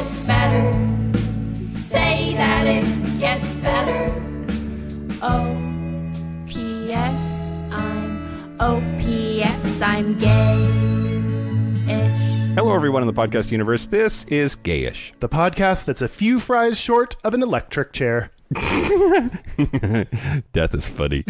gets better. Say that it gets better. O.P.S. I'm gay-ish. Hello, everyone in the podcast universe. This is Gayish. The podcast that's a few fries short of an electric chair. Death is funny.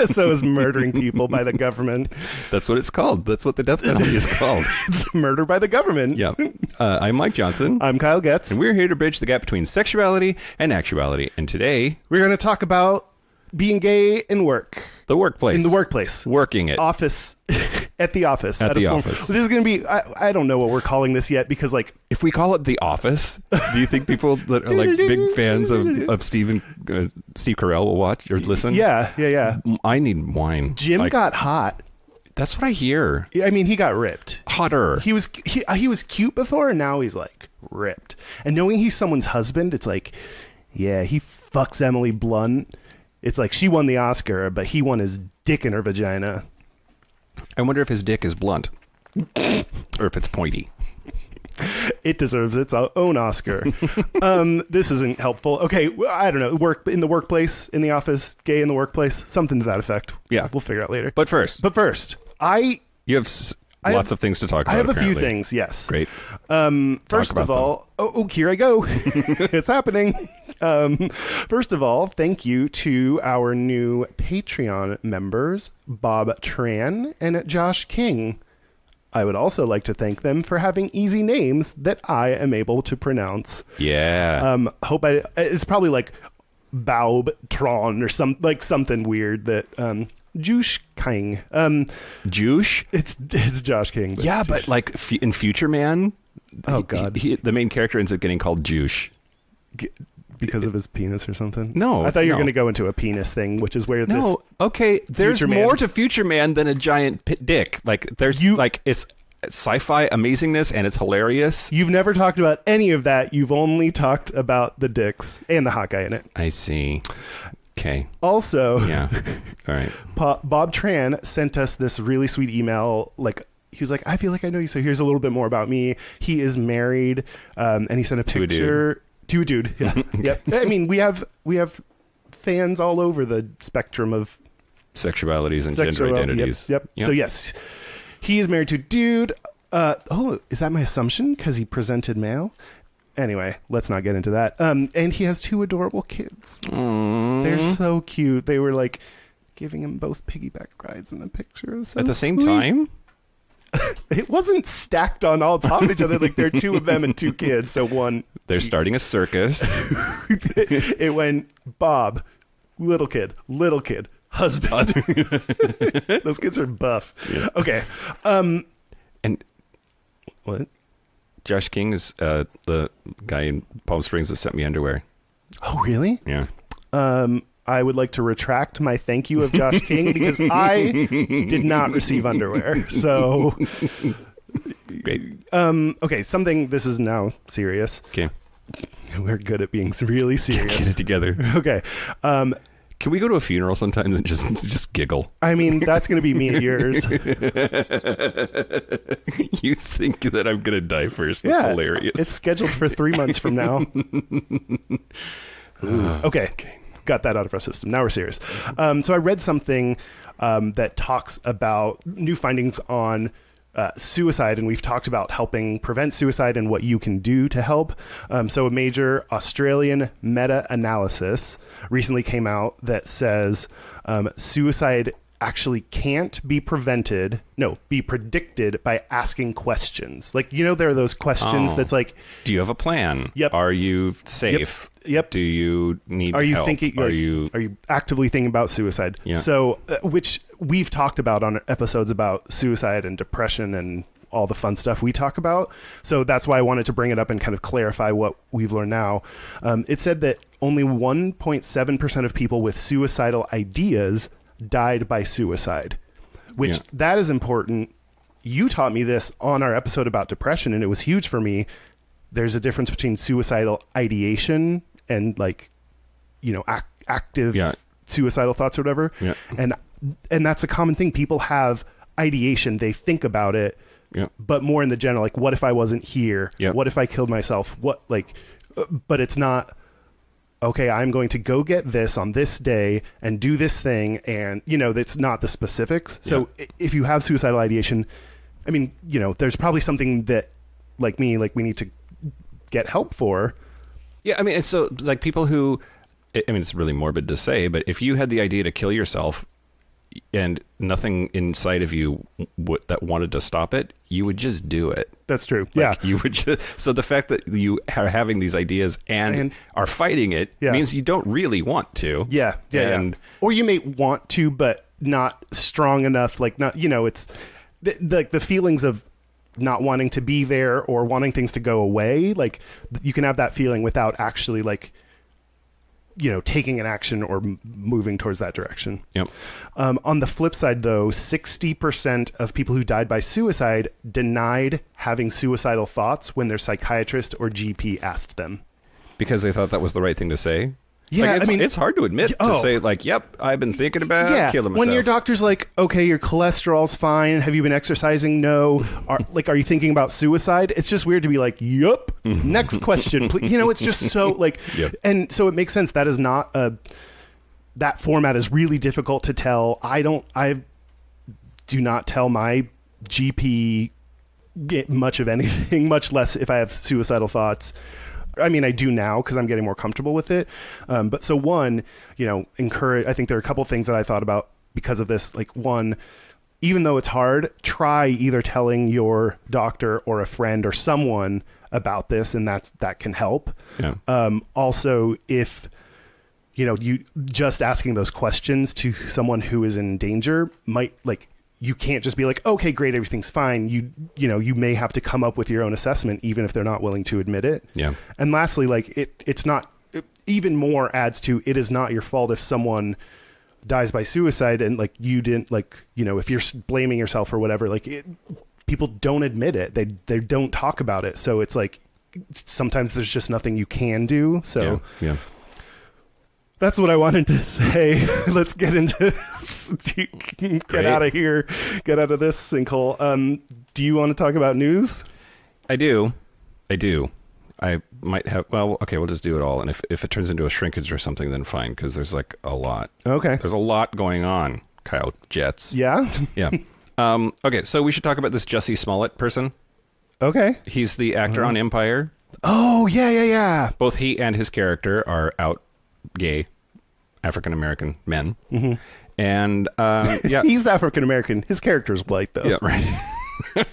So is murdering people by the government. That's what it's called. That's what the death penalty is called. It's murder by the government. Yeah. I'm Mike Johnson. I'm Kyle Getz. And we're here to bridge the gap between sexuality and actuality. And today, we're going to talk about being gay in work. the workplace. In the workplace. Working it. Office. At the office. At the office. This is going to be, I don't know what we're calling this yet because, like... If we call it The Office, do you think people that are, like, big fans of Steve Carell will watch or listen? Yeah. I need wine. Jim got hot. That's what I hear. I mean, he got ripped. Hotter. He was cute before, and now he's, like, ripped. And knowing he's someone's husband, it's like, yeah, he fucks Emily Blunt. It's like she won the Oscar, but he won his dick in her vagina. I wonder if his dick is blunt. Or if it's pointy. It deserves its own Oscar. This isn't helpful. Okay, I don't know. Work in the workplace, in the office, gay in the workplace, something to that effect. Yeah. We'll figure out later. But first, you have lots of things to talk about. I have apparently. a few things, yes. Great. First of all, here I go. It's happening. First of all, thank you to our new Patreon members, Bob Tran and Josh King. I would also like to thank them for having easy names that I am able to pronounce. Yeah. It's probably like Baub Tron or something weird that Jush King. Jush? It's Josh King. But yeah, Jush. but like in Future Man, oh god, the main character ends up getting called Jush. Because of his penis or something? No. I thought you were going to go into a penis thing, which is where this... No, okay, there's Future Man- more to Future Man than a giant dick. Like, there's, it's sci-fi amazingness, and it's hilarious. You've never talked about any of that. You've only talked about the dicks and the hot guy in it. I see. Okay. Also... Yeah. All right. Bob Tran sent us this really sweet email, like... He was like, I feel like I know you, so here's a little bit more about me. He is married, and he sent a picture... To a dude, yeah. Yep. I mean, we have fans all over the spectrum of sexualities and gender identities. Yep. So yes, he is married to a dude. Is that my assumption? Because he presented male. Anyway, let's not get into that. And he has two adorable kids. Aww. They're so cute. They were like giving him both piggyback rides in the picture. So at the same sweet. time. It wasn't stacked on all top of each other. Like, there are two of them and two kids, so one. They're starting a circus. It went Bob, little kid, husband. Those kids are buff. Yeah. Okay. And what? Josh King is the guy in Palm Springs that sent me underwear. Oh, really? Yeah. I would like to retract my thank you of Josh King because I did not receive underwear. So, great. Okay, this is now serious. Okay. We're good at being really serious. Get it together. Okay. Can we go to a funeral sometimes and just giggle? I mean, that's going to be me at yours. You think that I'm going to die first? That's hilarious. It's scheduled for 3 months from now. Okay. Got that out of our system. Now we're serious. So I read something that talks about new findings on suicide, and we've talked about helping prevent suicide and what you can do to help. So a major Australian meta-analysis recently came out that says suicide actually can't be predicted by asking questions. Like, there are those questions that's like, do you have a plan? Yep. Are you safe? Yep. Do you need help? Are you actively thinking about suicide? Yeah. So, which we've talked about on episodes about suicide and depression and all the fun stuff we talk about. So that's why I wanted to bring it up and kind of clarify what we've learned now. It said that only 1.7% of people with suicidal ideas died by suicide, which that is important. You taught me this on our episode about depression, and it was huge for me. There's a difference between suicidal ideation and active suicidal thoughts or whatever. Yeah. And that's a common thing. People have ideation. They think about it, Yeah. but more in the general, like, what if I wasn't here? Yeah. What if I killed myself? What, like, but it's not, okay, I'm going to go get this on this day and do this thing. And, it's not the specifics. So if you have suicidal ideation, I mean, there's probably something that, like me, like we need to get help for. Yeah, I mean, it's so, like, people who, I mean, it's really morbid to say, but if you had the idea to kill yourself and nothing inside of you that wanted to stop it, you would just do it. That's true. Like, you would just, so the fact that you are having these ideas and are fighting it means you don't really want to. Yeah. Or you may want to, but not strong enough. Like, not, it's the feelings of not wanting to be there or wanting things to go away. Like, you can have that feeling without actually, like, taking an action or moving towards that direction. Yep. On the flip side, though, 60% of people who died by suicide denied having suicidal thoughts when their psychiatrist or GP asked them. Because they thought that was the right thing to say? Yeah, like, it's hard to admit to say, like, yep, I've been thinking about killing myself. When your doctor's like, okay, your cholesterol's fine. Have you been exercising? No. Are you thinking about suicide? It's just weird to be like, yup. Next question, please. It's just so, like, and so it makes sense. That is not that format is really difficult to tell. I do not tell my GP much of anything, much less if I have suicidal thoughts. I mean, I do now because I'm getting more comfortable with it. But so one, encourage, I think there are a couple things that I thought about because of this. Like, one, even though it's hard, try either telling your doctor or a friend or someone about this, and that can help. Yeah. Also, if, you just asking those questions to someone who is in danger might, like, you can't just be like, okay, great, everything's fine. You may have to come up with your own assessment, even if they're not willing to admit it. Yeah. And lastly, like, it's not, even more adds to, it is not your fault if someone dies by suicide and, like, you didn't, like, if you're blaming yourself or whatever, like, people don't admit it. They don't talk about it. So it's like, sometimes there's just nothing you can do. So yeah. That's what I wanted to say. Let's get into get out of here. Get out of this sinkhole. Do you want to talk about news? I do. I might have... Well, okay, we'll just do it all. And if it turns into a shrinkage or something, then fine, because there's, like, a lot. Okay. There's a lot going on, Kyle Jets. Yeah? Yeah. Okay, so we should talk about this Jussie Smollett person. Okay. He's the actor on Empire. Oh, yeah. Both he and his character are out gay African-American men. Mm-hmm. And, yeah. He's African-American. His character's white, though. Yeah, right.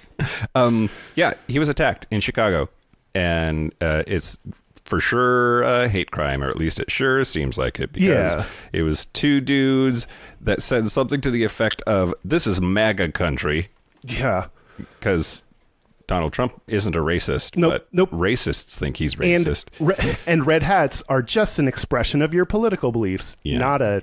Yeah, he was attacked in Chicago. And it's for sure a hate crime, or at least it sure seems like it, because it was two dudes that said something to the effect of, "This is MAGA country." Yeah. Because Donald Trump isn't a racist, but racists think he's racist. And red hats are just an expression of your political beliefs, not a,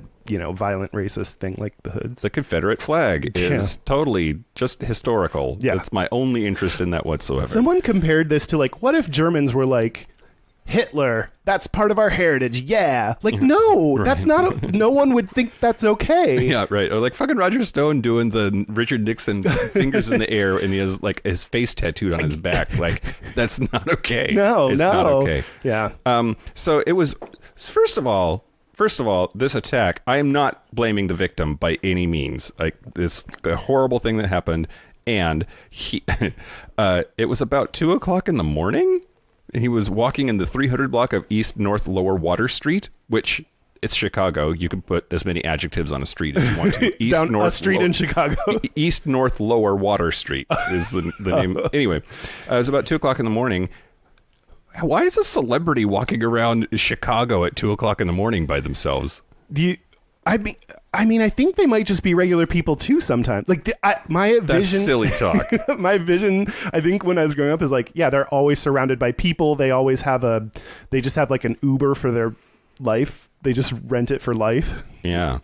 violent racist thing like the hoods. The Confederate flag is totally just historical. Yeah. That's my only interest in that whatsoever. Someone compared this to, like, what if Germans were like, Hitler, that's part of our heritage, yeah. Like, no, right. That's not, no one would think that's okay. Yeah, right. Or like fucking Roger Stone doing the Richard Nixon fingers in the air and he has, like, his face tattooed on his back. Like, that's not okay. It's not okay. Yeah. So it was, first of all, this attack, I am not blaming the victim by any means. Like, this a horrible thing that happened, and it was about 2:00 in the morning. He was walking in the 300 block of East North Lower Water Street, which, it's Chicago. You can put as many adjectives on a street as you want to. East North a street in Chicago. East North Lower Water Street is the name. Anyway, it was about 2:00 in the morning. Why is a celebrity walking around Chicago at 2:00 in the morning by themselves? I mean, I think they might just be regular people too sometimes. Like, my vision... That's silly talk. My vision, I think, when I was growing up is like, yeah, they're always surrounded by people. They always have they just have, like, an Uber for their life. They just rent it for life. Yeah.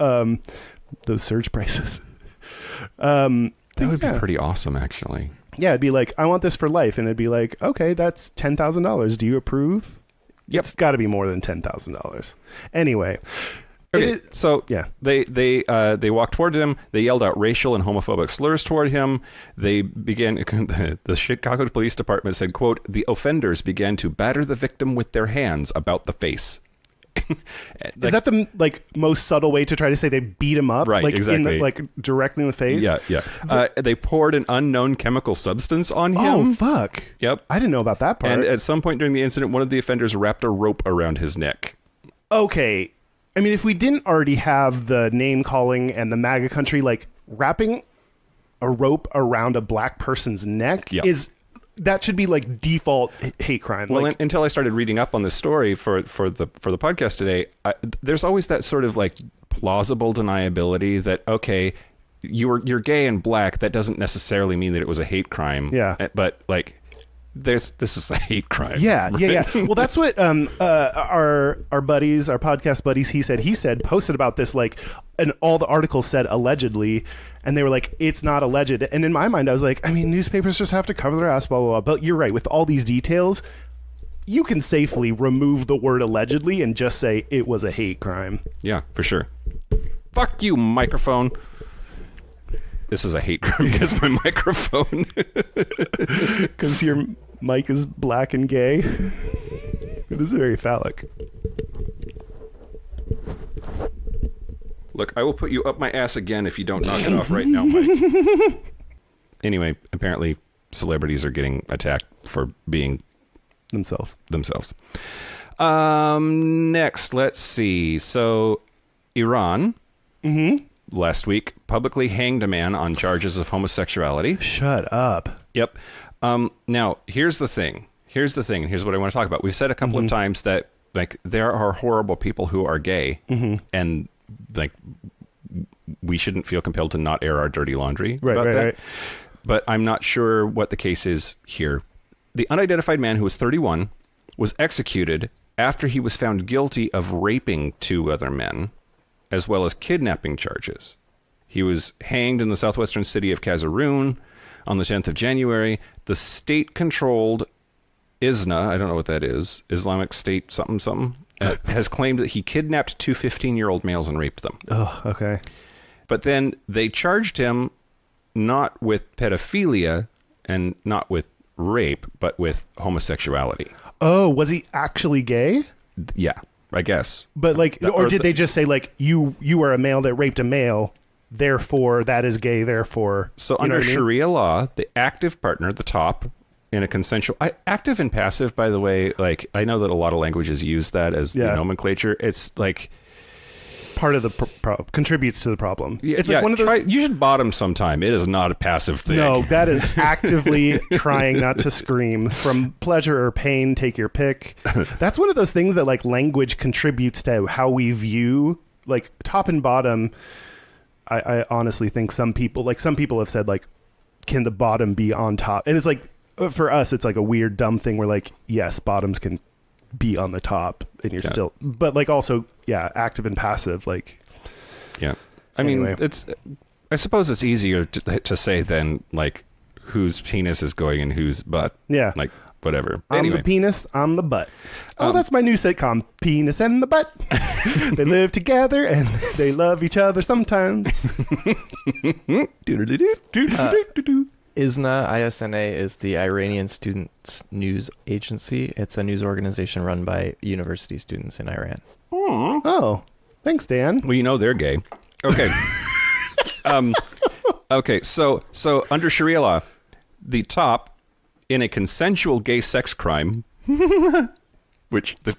Those surge prices. That would be pretty awesome, actually. Yeah, it'd be like, I want this for life. And it'd be like, okay, that's $10,000. Do you approve? Yep. It's got to be more than $10,000. Anyway... Okay, so yeah. they walked toward him. They yelled out racial and homophobic slurs toward him. They began. The Chicago Police Department said, "quote The offenders began to batter the victim with their hands about the face." Is that the most subtle way to try to say they beat him up? Right, exactly. Directly in the face? Yeah. They poured an unknown chemical substance on him. Oh, fuck. Yep. I didn't know about that part. And at some point during the incident, one of the offenders wrapped a rope around his neck. Okay. I mean, if we didn't already have the name calling and the MAGA country, wrapping a rope around a black person's neck that should be default hate crime. Well, until I started reading up on this story for the podcast today, there's always that sort of plausible deniability that you're gay and black. That doesn't necessarily mean that it was a hate crime. Yeah. But this is a hate crime. Yeah, right? yeah. Well, that's what our buddies, our podcast buddies, he said posted about this, and all the articles said allegedly, and they were like, it's not alleged. And in my mind, I was like, I mean, newspapers just have to cover their ass, blah, blah, blah. But you're right, with all these details, you can safely remove the word allegedly and just say it was a hate crime. Yeah, for sure. Fuck you, microphone. This is a hate crime because my microphone. Because your mic is black and gay. It is very phallic. Look, I will put you up my ass again if you don't knock it off right now, Mike. Anyway, apparently celebrities are getting attacked for being themselves. Next, let's see. So, Iran, last week, publicly hanged a man on charges of homosexuality. Shut up. Yep. Now, here's the thing. Here's what I want to talk about. We've said a couple of times that, there are horrible people who are gay, and we shouldn't feel compelled to not air our dirty laundry about that. Right. But I'm not sure what the case is here. The unidentified man, who was 31, was executed after he was found guilty of raping 2 other men, as well as kidnapping charges. He was hanged in the southwestern city of Kazaroon on the 10th of January. The state-controlled ISNA, I don't know what that is, Islamic State something, has claimed that he kidnapped 2 15-year-old males and raped them. Oh, okay. But then they charged him not with pedophilia and not with rape, but with homosexuality. Oh, was he actually gay? Yeah, I guess. But or did they just say you are a male that raped a male, therefore that is gay, therefore... So under Sharia law, the active partner, the top, in a consensual... active and passive, by the way, I know that a lot of languages use that as the nomenclature. It's part of the contributes to the problem. It's one of those... you should bottom sometime. It is not a passive thing. No, that is actively trying not to scream. From pleasure or pain, take your pick. That's one of those things that language contributes to how we view top and bottom. I honestly think some people have said can the bottom be on top? And it's for us it's a weird dumb thing where yes, bottoms can be on the top and you're still, but also active and passive yeah. I mean, it's, I suppose it's easier to say than whose penis is going in whose butt. Yeah. Whatever. I'm the penis, I'm the butt. Oh, that's my new sitcom, Penis and the Butt. They live together and they love each other sometimes. ISNA, ISNA, is the Iranian Students News Agency. It's a news organization run by university students in Iran. Oh, thanks, Dan. Well, they're gay. Okay. Okay, so under Sharia law, the top, in a consensual gay sex crime, which the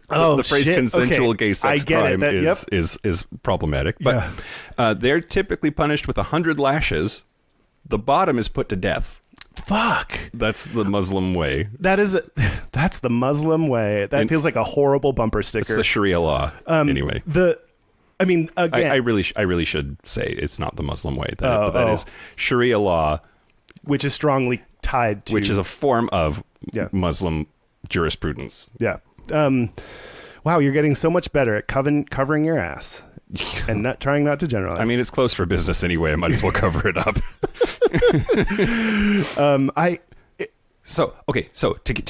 phrase consensual gay sex crime is problematic, but they're typically punished with 100 lashes. The bottom is put to death. Fuck. That's the Muslim way. That's the Muslim way. That feels like a horrible bumper sticker. It's the Sharia law. Anyway. Again, I really should say it's not the Muslim way. That is Sharia law, which is strongly tied to, which is a form of Muslim jurisprudence. Yeah. Wow, you're getting so much better at covering your ass. And trying not to generalize. I mean, it's close for business anyway. I might as well cover it up. So to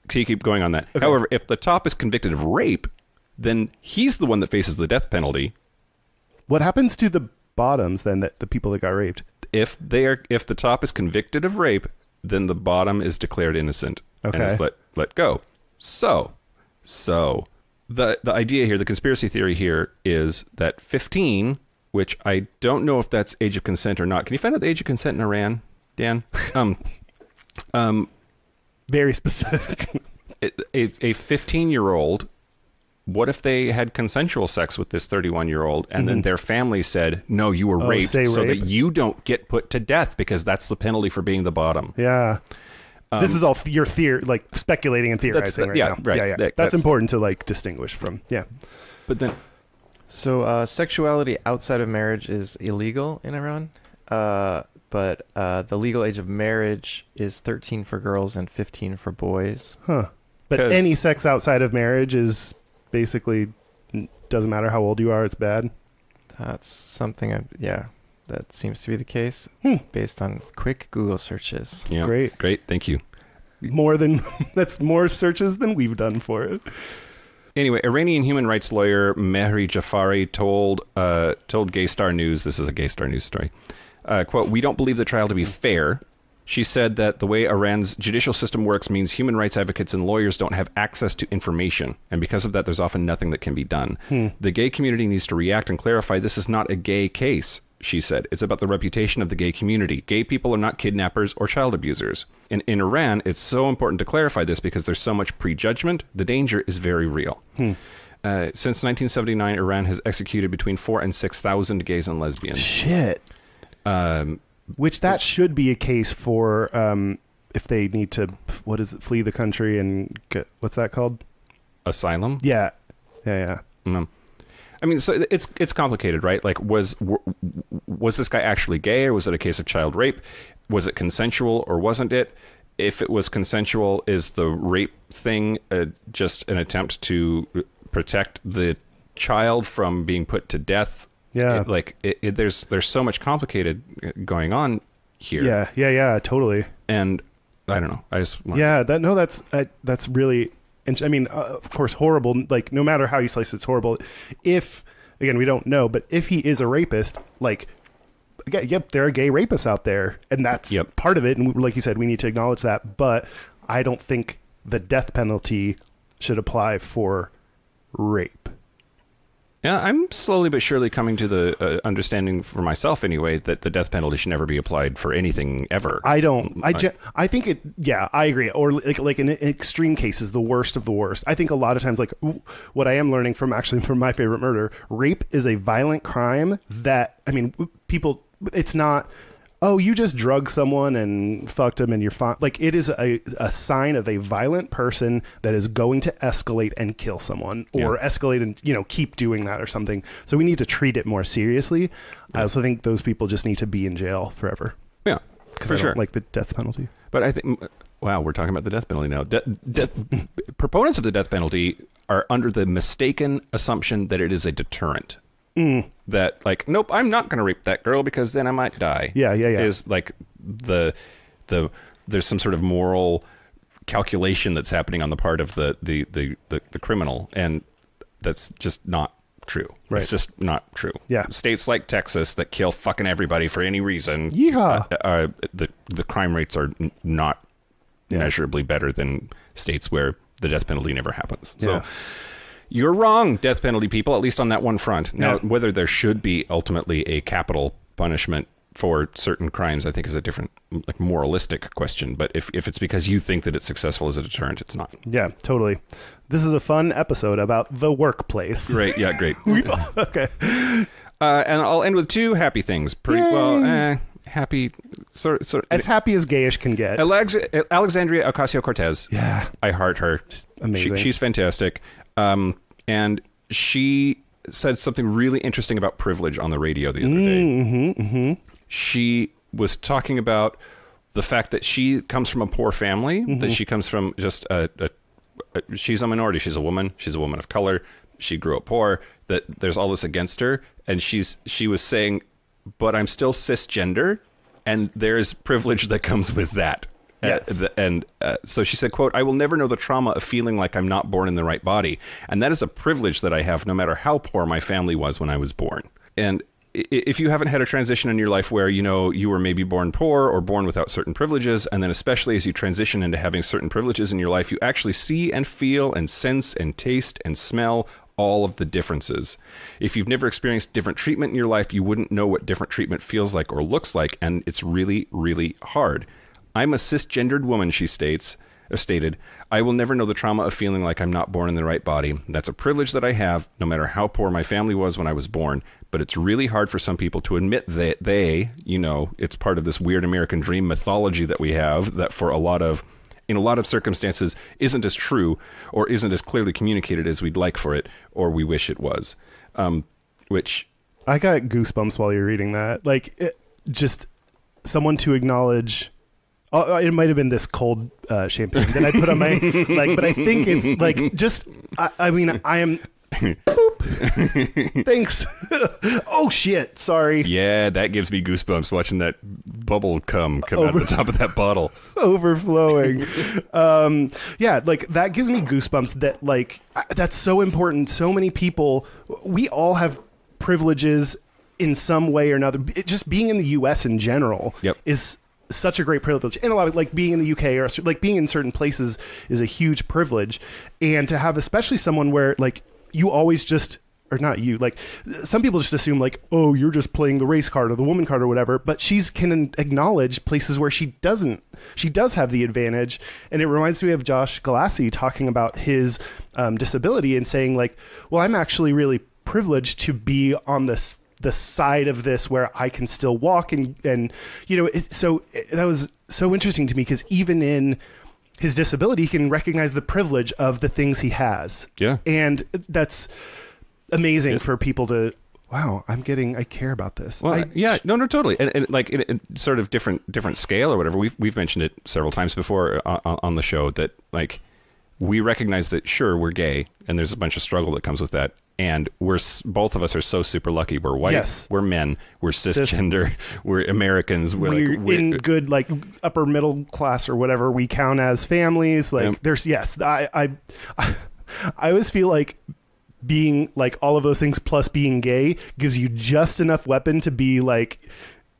keep going on that. Okay. However, if the top is convicted of rape, then he's the one that faces the death penalty, What happens to the bottoms then, that the people that got raped? If the top is convicted of rape, then the bottom is declared innocent and is let go. So the idea here, the conspiracy theory here, is that 15, which I don't know if that's age of consent or not. Can you find out the age of consent in Iran, Dan? Very specific. A 15-year-old, what if they had consensual sex with this 31-year-old and then their family said, no, you were raped, so that you don't get put to death because that's the penalty for being the bottom. Yeah. This is all your theory, like speculating and theorizing now. Right. Yeah. That's important to like distinguish from. Yeah. But then, So sexuality outside of marriage is illegal in Iran, but the legal age of marriage is 13 for girls and 15 for boys. Huh. But any sex outside of marriage is basically, doesn't matter how old you are, it's bad. That's something that seems to be the case based on quick Google searches. yeah, great, thank you. That's more searches than we've done for it. Anyway, Iranian human rights lawyer Mehri Jafari told Gaystar News, this is a Gaystar News story, quote, "We don't believe the trial to be fair." She said that the way Iran's judicial system works means human rights advocates and lawyers don't have access to information, and because of that, there's often nothing that can be done. The gay community needs to react and clarify this is not a gay case, she said. It's about the reputation of the gay community. Gay people are not kidnappers or child abusers. In Iran, it's so important to clarify this because there's so much prejudgment. The danger is very real. Since 1979, Iran has executed between 4,000 and 6,000 gays and lesbians. Shit. Which should be a case for if they need to, flee the country and get, what's that called? Asylum? Yeah. I mean, so it's complicated, right? Like, was this guy actually gay, or was it a case of child rape? Was it consensual, or wasn't it? If it was consensual, is the rape thing just an attempt to protect the child from being put to death? Yeah. There's so much complicated going on here. Yeah, totally. And I don't know. That's really. And I mean, of course, horrible. Like, no matter how you slice it, it's horrible. If, again, we don't know, but if he is a rapist, like, yep, there are gay rapists out there, and that's part of it. And like you said, we need to acknowledge that. But I don't think the death penalty should apply for rape. Yeah, I'm slowly but surely coming to the understanding for myself, anyway, that the death penalty should never be applied for anything ever. I don't. I think it. Yeah, I agree. Or like in extreme cases, the worst of the worst. I think a lot of times, like what I am learning from My Favorite Murder, rape is a violent crime that, I mean, people. It's not. Oh, you just drugged someone and fucked him and you're fine. Like, it is a sign of a violent person that is going to escalate and kill someone, or escalate and, keep doing that or something. So we need to treat it more seriously. I also think those people just need to be in jail forever. Yeah, for sure. Like the death penalty. But I think, wow, we're talking about the death penalty now. Proponents of the death penalty are under the mistaken assumption that it is a deterrent. That, like, nope, I'm not going to rape that girl because then I might die. Yeah. Is like there's some sort of moral calculation that's happening on the part of the criminal, and that's just not true. Right. It's just not true. Yeah. States like Texas that kill fucking everybody for any reason. Yeehaw. The crime rates are not measurably better than states where the death penalty never happens. So. You're wrong, death penalty people, at least on that one front. Now, whether there should be ultimately a capital punishment for certain crimes, I think is a different, like, moralistic question. But if it's because you think that it's successful as a deterrent, it's not. Yeah, totally. This is a fun episode about the workplace. Great, yeah, great. Okay. And I'll end with two happy things. Happy, sort as happy as Gayish can get. Alexandria Ocasio-Cortez. Yeah. I heart her. Just amazing. She's fantastic. And she said something really interesting about privilege on the radio the other day. She was talking about the fact that she comes from a poor family, that she comes from just she's a minority. She's a woman. She's a woman of color. She grew up poor. That there's all this against her, and she was saying, but I'm still cisgender, and there's privilege that comes with that. Yes. So she said, quote, "I will never know the trauma of feeling like I'm not born in the right body. And that is a privilege that I have no matter how poor my family was when I was born." And if you haven't had a transition in your life where, you know, you were maybe born poor or born without certain privileges, and then especially as you transition into having certain privileges in your life, you actually see and feel and sense and taste and smell all of the differences. If you've never experienced different treatment in your life, you wouldn't know what different treatment feels like or looks like, and it's really, really hard. I'm a cisgendered woman, she stated. I will never know the trauma of feeling like I'm not born in the right body. That's a privilege that I have, no matter how poor my family was when I was born. But it's really hard for some people to admit that they, you know, it's part of this weird American dream mythology that we have that for in a lot of circumstances isn't as true or isn't as clearly communicated as we'd like for it or we wish it was. Which I got goosebumps while you're reading that. Like, just someone to acknowledge. Oh, it might have been this cold champagne that I put on my like, but I think it's like just. I mean, I am. Boop. Thanks. Oh shit! Sorry. Yeah, that gives me goosebumps watching that bubble come out of the top of that bottle. Overflowing. Yeah, like that gives me goosebumps. That like that's so important. So many people. We all have privileges in some way or another. Just being in the U.S. in general is such a great privilege, and a lot of like being in the UK or like being in certain places is a huge privilege, and to have especially someone where like you always just, or not you, like some people just assume like, oh, you're just playing the race card or the woman card or whatever, but she's can acknowledge places where she does have the advantage. And it reminds me of Josh Galassi talking about his disability and saying like, well, I'm actually really privileged to be on the side of this where I can still walk and you know, that was so interesting to me because even in his disability, he can recognize the privilege of the things he has. Yeah. And that's amazing for people to, wow, I care about this. Well, no, totally. And like in sort of different scale or whatever, we've mentioned it several times before on the show that like we recognize that sure, we're gay and there's a bunch of struggle that comes with that. And both of us are so super lucky. We're white, we're men, we're cisgender, we're Americans. We're in good, like, upper middle class or whatever we count as families. Like, there's, I always feel like being, like, all of those things plus being gay gives you just enough weapon to be, like,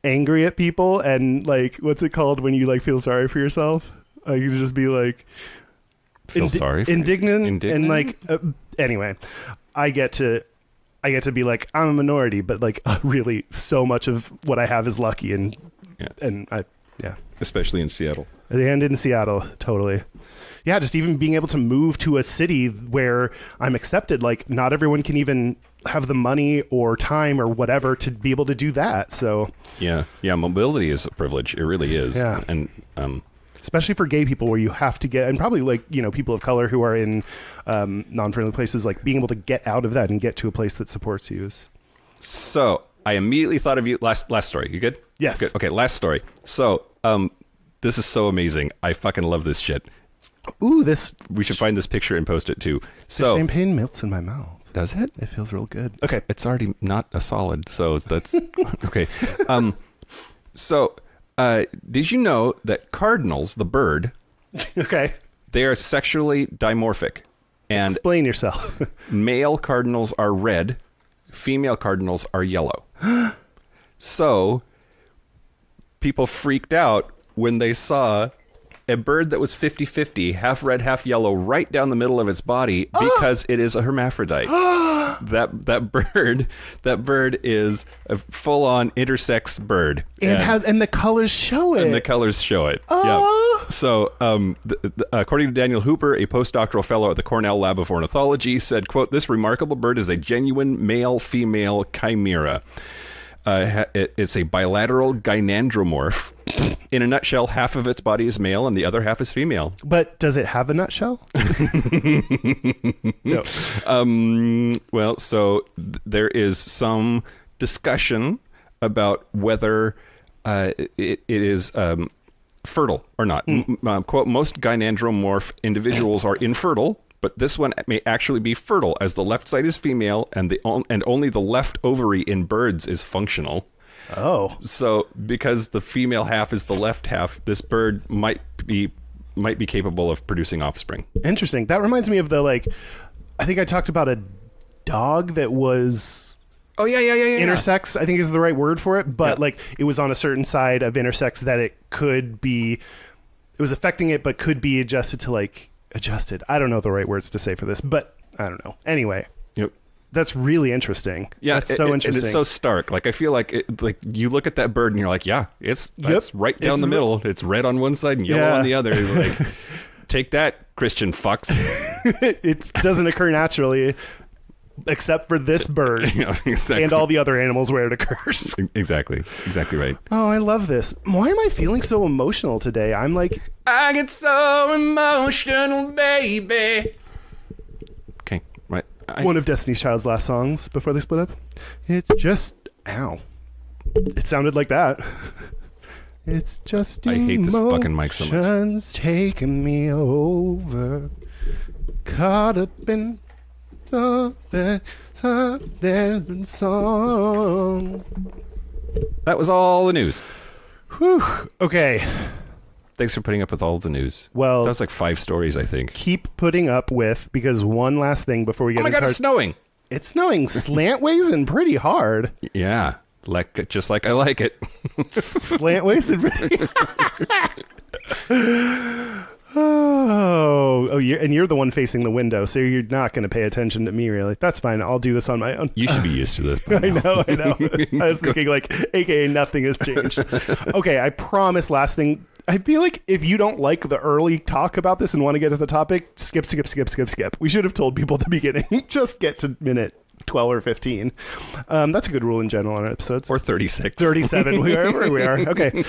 angry at people and, like, what's it called when you, like, feel sorry for yourself? You just be, like... indignant and, like, anyway... I get to be like, I'm a minority, but like really so much of what I have is lucky and especially in Seattle. And in Seattle, totally. Yeah, just even being able to move to a city where I'm accepted, like not everyone can even have the money or time or whatever to be able to do that. So yeah, mobility is a privilege. It really is. Yeah. And especially for gay people where you have to get, and probably like, you know, people of color who are in non-friendly places, like being able to get out of that and get to a place that supports you. So I immediately thought of you. Last story. You good? Yes. Good. Okay, last story. So this is so amazing. I fucking love this shit. Ooh, we should find this picture and post it too. So champagne melts in my mouth. Does it? It feels real good. Okay. It's already not a solid, so that's okay. Did you know that cardinals, the bird, okay, they are sexually dimorphic? And explain yourself. Male cardinals are red, female cardinals are yellow. So people freaked out when they saw a bird that was 50-50, half red, half yellow, right down the middle of its body because it is a hermaphrodite. That bird is a full-on intersex bird, and the colors show it. And the colors show it. Yeah. So, according to Daniel Hooper, a postdoctoral fellow at the Cornell Lab of Ornithology, said, "quote This remarkable bird is a genuine male-female chimera. It's a bilateral gynandromorph. In a nutshell, half of its body is male and the other half is female." But does it have a nutshell? No. Well, so there is some discussion about whether it is fertile or not. Quote, "Most gynandromorph individuals are infertile, but this one may actually be fertile, as the left side is female and only the left ovary in birds is functional." Oh. So because the female half is the left half, this bird might be capable of producing offspring. Interesting. That reminds me of I think I talked about a dog that was Oh, yeah. intersex, I think is the right word for it, but Yep. like it was on a certain side of intersex that it was affecting it, but could be adjusted to like adjusted. I don't know the right words to say for this, but I don't know. Anyway, Yep. that's really interesting. Yeah, that's so interesting. And it's so stark. Like I feel like you look at that bird and you're like, yeah, that's right down It's the middle. It's red on one side and yellow Yeah. on the other. Like, take that, Christian fucks. It doesn't occur naturally, except for this bird You know, exactly. and all the other animals where it occurs. Exactly right. Oh, I love this. Why am I feeling so emotional today? I'm like, I get so emotional, baby. Okay, right. one of Destiny's Child's last songs before they split up. It's just, ow. It sounded like that. It's just I hate this fucking mic so much. emotions taking me over. Caught up in something song. That was all the news. Whew. Okay. Thanks for putting up with all the news. Well, That was like 5 stories, I think. keep putting up with, because one last thing before we get Oh my into god, it's snowing. it's snowing slantways and pretty hard. Yeah, just like I like it. Slantways and pretty you're the one facing the window, so you're not going to pay attention to me, really. That's fine. I'll do this on my own. You should be used to this. by I now. know. I was thinking, like, AKA nothing has changed. Okay, I promise, last thing. I feel like if you don't like the early talk about this and want to get to the topic, skip. We should have told people at the beginning, just get to minute 12 or 15. That's a good rule in general on our episodes. Or 36. 37, wherever we are. Okay.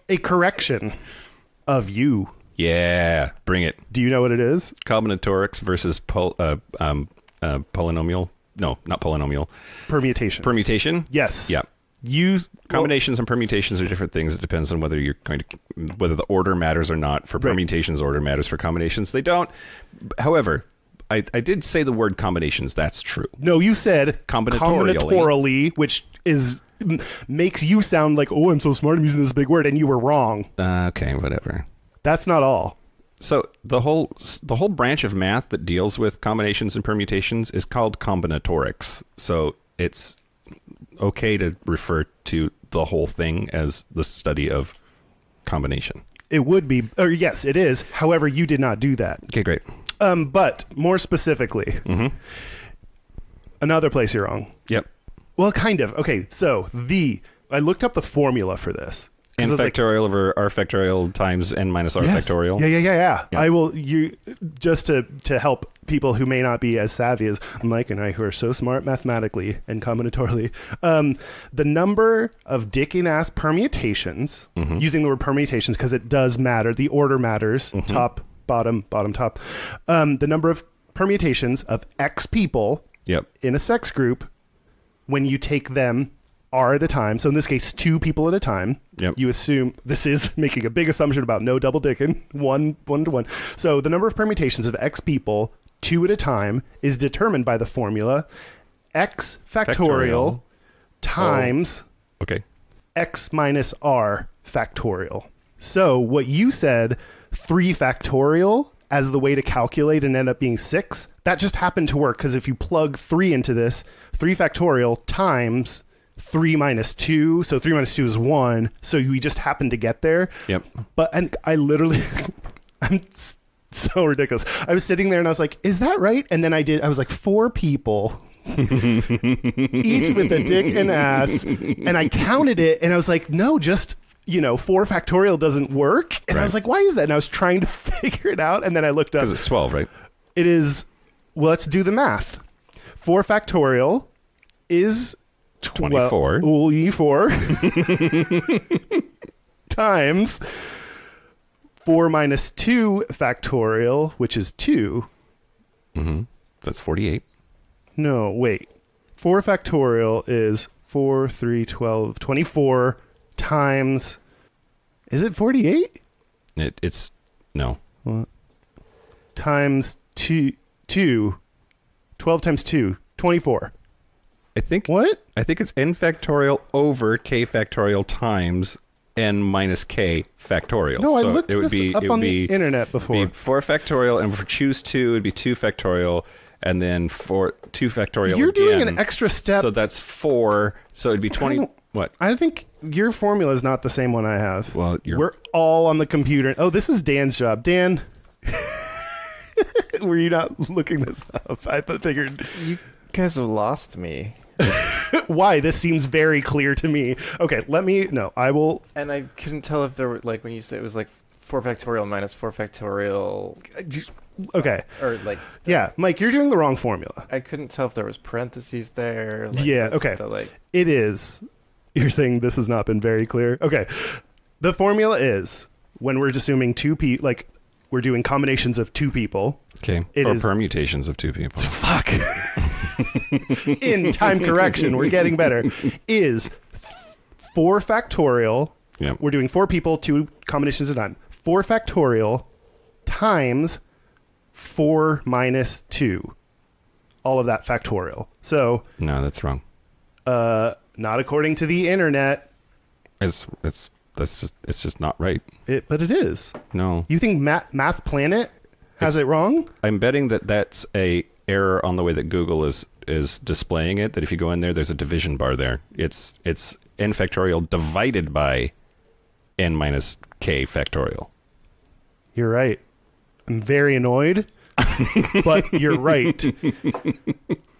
A correction of you. Yeah, bring it. Do you know what it is? Combinatorics versus polynomial. No, not polynomial. Permutation. Permutation? Yes. Yeah. You Combinations and permutations are different things. It depends on whether you're going to, whether the order matters or not. For Right. permutations, order matters. For combinations, they don't. However, I did say the word combinations. That's true. No, you said Combinatorially. combinatorially, which makes you sound like, oh, I'm so smart, I'm using this big word, and you were wrong. Okay, whatever. That's not all. So the whole branch of math that deals with combinations and permutations is called combinatorics. So it's okay to refer to the whole thing as the study of combination. It would be, or yes, it is. However, you did not do that. Okay, great. But more specifically, another place you're wrong. Yep. Well, kind of. Okay, so I looked up the formula for this. 'Cause N I was like, factorial over R factorial times N minus R yes. factorial. Yeah. Yeah. I will, just to help people who may not be as savvy as Mike and I, who are so smart mathematically and combinatorially, the number of dick and ass permutations, using the word permutations because it does matter, the order matters, top, bottom, top, the number of permutations of X people Yep. in a sex group when you take them R at a time, so in this case 2 people at a time. Yep. You assume, this is making a big assumption about no double dicking, one to one. So the number of permutations of X people 2 at a time is determined by the formula X factorial times Okay. X minus R factorial. So what you said, 3 factorial as the way to calculate and end up being 6, that just happened to work, because if you plug 3 into this, 3 factorial times 3 minus 2, so 3 minus 2 is 1, so we just happened to get there. Yep. But, and I literally, I'm so ridiculous. I was sitting there and I was like, is that right? And then I was like, 4 people, each with a dick and ass, and I counted it, and I was like, no, just, 4 factorial doesn't work. And I was like, why is that? And I was trying to figure it out, and then I looked up. Because it's 12, right? It is, well, let's do the math. 4 factorial is 24. 4 times 4 minus 2 factorial, which is 2. That's 48. No, wait. 4 factorial is 4, 3, 12, 24 times... Is it 48? It's no. Times 2. 12 times 2. 24. I think What? I think it's n factorial over k factorial times n minus k factorial. No, I so looked it would this be up it on would the be internet before. be 4 factorial, and for choose 2 it would be 2 factorial, and then 2 factorial You're doing again. an extra step. So that's 4. So it'd be 20. don't- What? I think your formula is not the same one I have. Well, We're all on the computer. Oh, this is Dan's job. Dan, were you not looking this up? I figured. You guys have lost me. Why? This seems very clear to me. Okay, I will. And I couldn't tell if there were, like, when you said it was like 4 factorial minus 4 factorial, Okay. or like, Yeah, Mike, you're doing the wrong formula. I couldn't tell if there was parentheses there. Like, Yeah, was okay. the, like, It is. You're saying this has not been very clear? Okay. The formula is when we're just assuming like, we're doing combinations of 2 people. Okay. It or is- permutations of 2 people. Fuck. In time correction, we're getting better. Is 4 factorial. Yep. We're doing 4 people, 2 combinations at a time. 4 factorial times 4 minus 2. All of that factorial. So, No, that's wrong. not according to the internet. It's just not right. But it is. No. You think Math Planet has it wrong? I'm betting that that's a error on the way that Google is displaying it, that if you go in there, there's a division bar there. It's n factorial divided by n minus k factorial. You're right. I'm very annoyed, but you're right.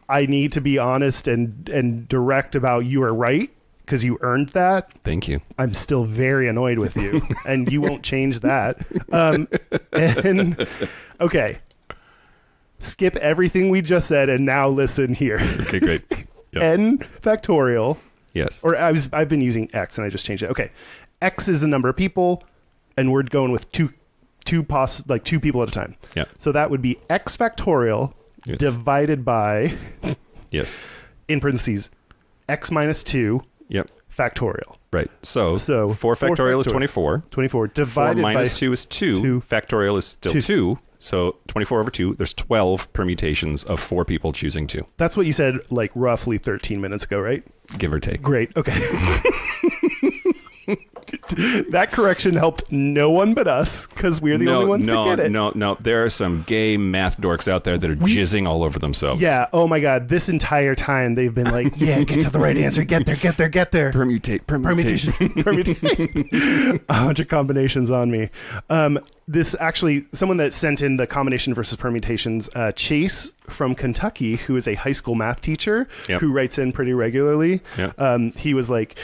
I need to be honest and direct about you are right, because you earned that. Thank you. I'm still very annoyed with you, and you won't change that. And okay, skip everything we just said, and now listen here. Okay, great. Yep. N factorial, Yes. or I've been using X, and I just changed it. Okay, X is the number of people, and we're going with two people at a time. Yeah. So that would be X factorial Yes. divided by, Yes. in parentheses, X minus 2 Yep. factorial. Right. So 4 4 factorial is factorial. 24. 24 4 divided minus by 2 is 2. 2. Factorial is still 2. 2. So 24 over 2, there's 12 permutations of 4 people choosing 2, That's what you said like roughly 13 minutes ago, right? give or take. Great. Okay. That correction helped no one but us, because we're the only ones that get it. No. There are some gay math dorks out there that are jizzing all over themselves. Yeah. Oh my God. This entire time they've been like, yeah, get to the right answer. Get there. Permutation. A bunch of combinations on me. This actually, someone that sent in the combination versus permutations, Chase from Kentucky, who is a high school math teacher, Yep. who writes in pretty regularly. Yep. He was like,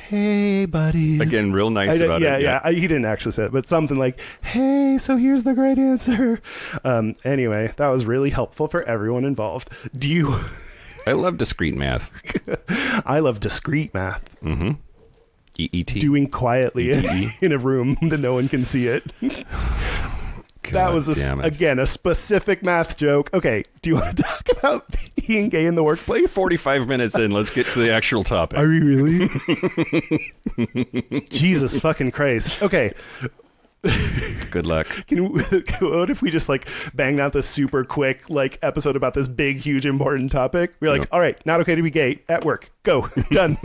hey, buddies. Again, real nice about it. Yeah. He didn't actually say it, but something like, hey, so here's the great answer. Anyway, that was really helpful for everyone involved. I love discrete math. I love discrete math. Mm-hmm. EET. Doing quietly ETE. in a room that no one can see it. That was, again, a specific math joke. Okay, do you want to talk about being gay in the workplace? 45 minutes in, let's get to the actual topic. Are we really? Jesus fucking Christ. Okay. Good luck. What if we just like banged out this super quick like episode about this big, huge, important topic? We're like, Yep. all right, not okay to be gay at work. Go. Done.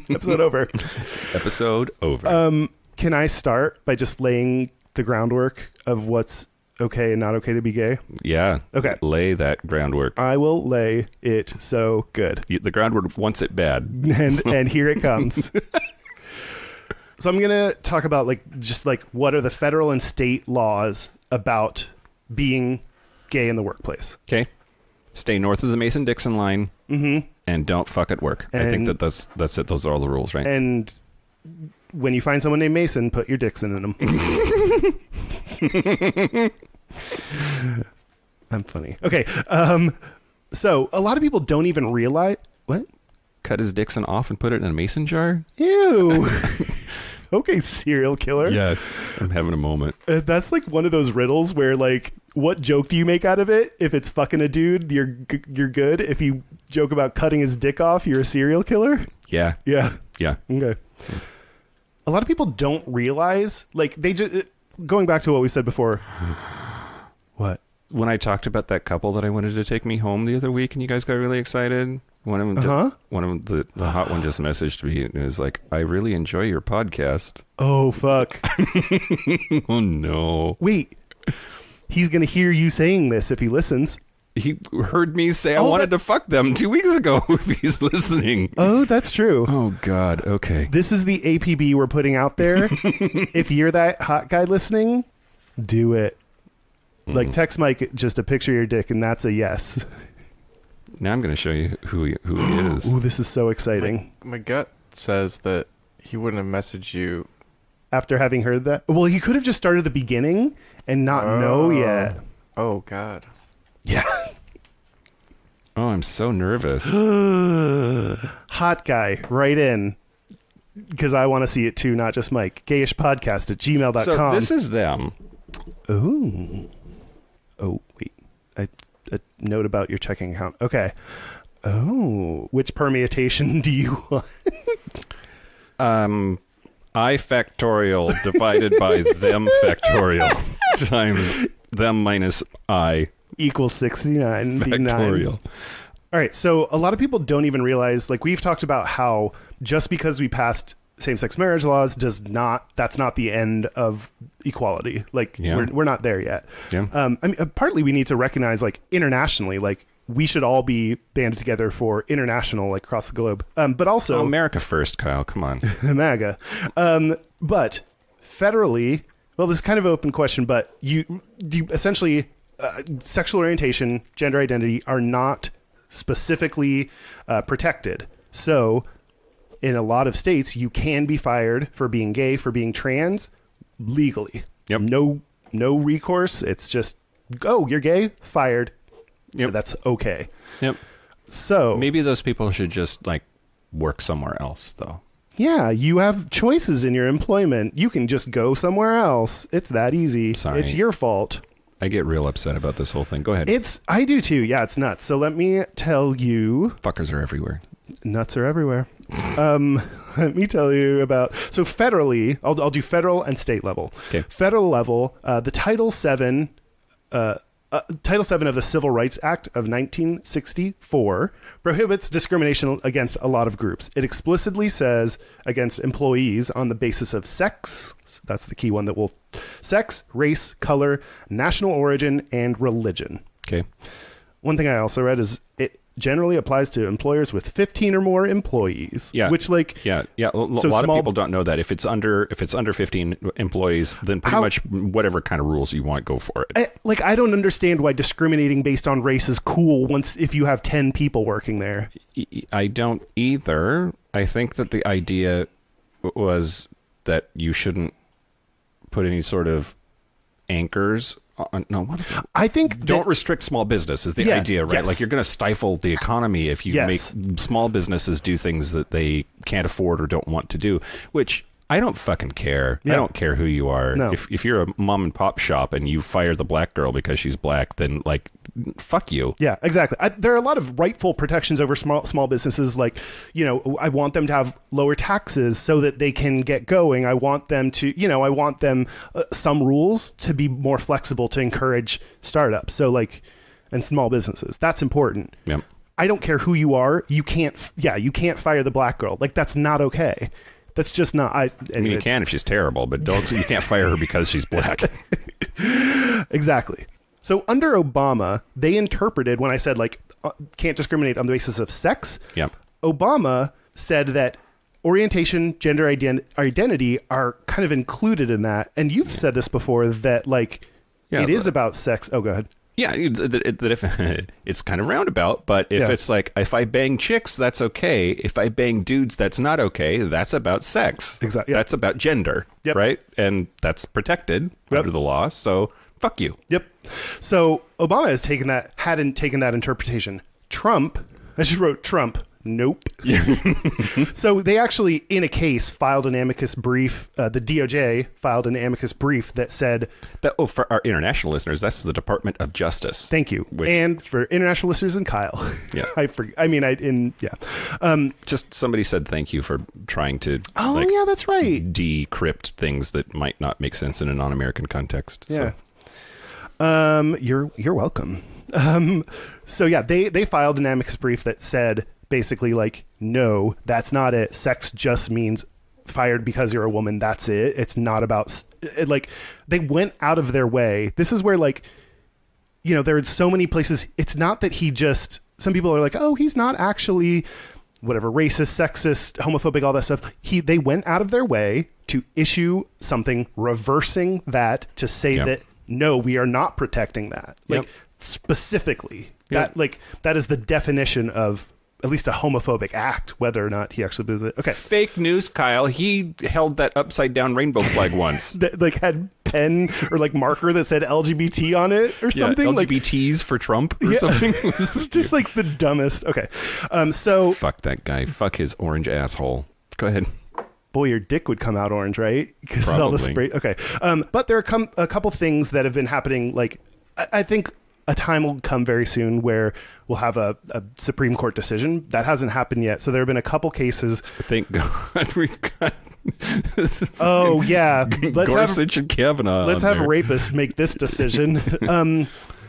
Episode over. Episode over. Can I start by just laying the groundwork of what's okay and not okay to be gay? Yeah. Okay. Lay that groundwork. I will lay it so good. The groundwork wants it bad. And here it comes. So I'm going to talk about what are the federal and state laws about being gay in the workplace. Okay. Stay north of the Mason-Dixon line. Mm-hmm. And don't fuck at work. I think that's it. Those are all the rules, right? And when you find someone named Mason, put your Dixon in them. I'm funny. Okay. So a lot of people don't even realize... What? Cut his Dixon off and put it in a mason jar? Ew. Okay, serial killer. Yeah, I'm having a moment. That's like one of those riddles where like, what joke do you make out of it? If it's fucking a dude, you're good. If you joke about cutting his dick off, you're a serial killer. Yeah. Yeah. Yeah. Okay. A lot of people don't realize, like, they just going back to what we said before. What? When I talked about that couple that I wanted to take me home the other week, and you guys got really excited. One of them, the hot one, just messaged me and was like, "I really enjoy your podcast." Oh fuck! Oh no! Wait, he's gonna hear you saying this if he listens. He heard me say I wanted to fuck them 2 weeks ago. If he's listening. Oh, that's true. Oh God. Okay. This is the APB we're putting out there. If you're that hot guy listening, do it. Like, text Mike just a picture of your dick, and that's a yes. Now I'm going to show you who he is. Ooh, this is so exciting. My gut says that he wouldn't have messaged you. After having heard that, well, he could have just started at the beginning and not know yet. Oh, God. Yeah. Oh, I'm so nervous. Hot guy, write in. Because I want to see it too, not just Mike. Gayishpodcast@gmail.com. So this is them. Ooh. Oh, wait. A note about your checking account. Okay. Oh, which permutation do you want? I factorial divided by them factorial times them minus I Equals 69. factorial. All right, so a lot of people don't even realize, like, we've talked about how just because we passed same-sex marriage laws that's not the end of equality. Like, Yeah. we're not there yet. Yeah. I mean, partly we need to recognize, like, internationally, like, we should all be banded together for international, like, across the globe. But also... Oh, America first, Kyle. Come on. MAGA. But federally, well, this is kind of an open question, but you essentially, sexual orientation, gender identity are not specifically protected. So in a lot of states, you can be fired for being gay, for being trans, legally. Yep. No recourse. It's just, oh, you're gay, fired. Yep. That's okay. Yep. So Maybe those people should just, like, work somewhere else, though. yeah, you have choices in your employment. You can just go somewhere else. It's that easy. Sorry. It's your fault. I get real upset about this whole thing. Go ahead. I do too. Yeah, it's nuts. So let me tell you, Fuckers are everywhere. nuts are everywhere. Let me tell you about, so federally, I'll do federal and state level. Okay. Federal level, the Title VII of the Civil Rights Act of 1964 prohibits discrimination against a lot of groups. It explicitly says against employees on the basis of sex, that's the key one that will, sex, race, color, national origin, and religion. Okay. One thing I also read is it generally applies to employers with 15 or more employees. Yeah. Which, like, Yeah. A So lot of small- people don't know that. If it's under 15 employees, then pretty much whatever kind of rules you want, go for it. I don't understand why discriminating based on race is cool if you have 10 people working there. I don't either. I think that the idea was that you shouldn't put any sort of anchors on. No, what? I think Don't restrict small business is the Yeah, idea, right? yes. Like, you're going to stifle the economy if you Yes. make small businesses do things that they can't afford or don't want to do, which I don't fucking care. Yeah. I don't care who you are. No. If you're a mom and pop shop and you fire the black girl because she's black, then, like, fuck you. Yeah, exactly. There are a lot of rightful protections over small businesses. Like, I want them to have lower taxes so that they can get going. I want them to, I want them some rules to be more flexible to encourage startups. So, like, and small businesses. That's important. Yep. I don't care who you are. You can't fire the black girl. Like, that's not okay. That's just not. I mean, you can if she's terrible, but you can't fire her because she's black. Exactly. So under Obama, they interpreted when I said, like, can't discriminate on the basis of sex. Yep. Obama said that orientation, gender identity are kind of included in that. And you've said this before that, like, Yeah, it is but- about sex. Oh, go ahead. Yeah, that if it's kind of roundabout, but if Yeah. it's like, if I bang chicks, that's okay. If I bang dudes, that's not okay. That's about sex. Exactly, yeah. That's about gender, Yep. right? And that's protected Yep. under the law. So fuck you. Yep. So Obama hadn't taken that interpretation. Trump, I just wrote Trump. Nope. So they actually, in a case, filed an amicus brief. The DOJ filed an amicus brief that said, For our international listeners, that's the Department of Justice. "Thank you." Which- And for international listeners and Kyle, Yeah. Just somebody said thank you for trying to Oh yeah, that's right. decrypt things that might not make sense in a non-American context. Yeah. So. You're welcome. So yeah, they filed an amicus brief that said basically, like, no, that's not it. Sex just means fired because you're a woman. That's it. It's not about like, they went out of their way. This is where, like, there are so many places. It's not that he just, some people are like, oh, he's not actually whatever, racist, sexist, homophobic, all that stuff. They went out of their way to issue something reversing that, to say that, no, we are not protecting that. Like, specifically, that is the definition of at least a homophobic act, whether or not he actually does it. Okay. Fake news, Kyle. He held that upside down rainbow flag once. That, like, had pen or like marker that said LGBT on it or something. LGBTs for Trump or something. It's just like the dumbest. Okay. So fuck that guy. Fuck his orange asshole. Go ahead. Boy, your dick would come out orange, right? Because all the spray. Okay. But there are a couple things that have been happening. Like, I think a time will come very soon where we'll have a Supreme Court decision. That hasn't happened yet. So there have been a couple cases. Thank God we've got. Oh yeah, Gorsuch and Kavanaugh. Let's have rapists make this decision.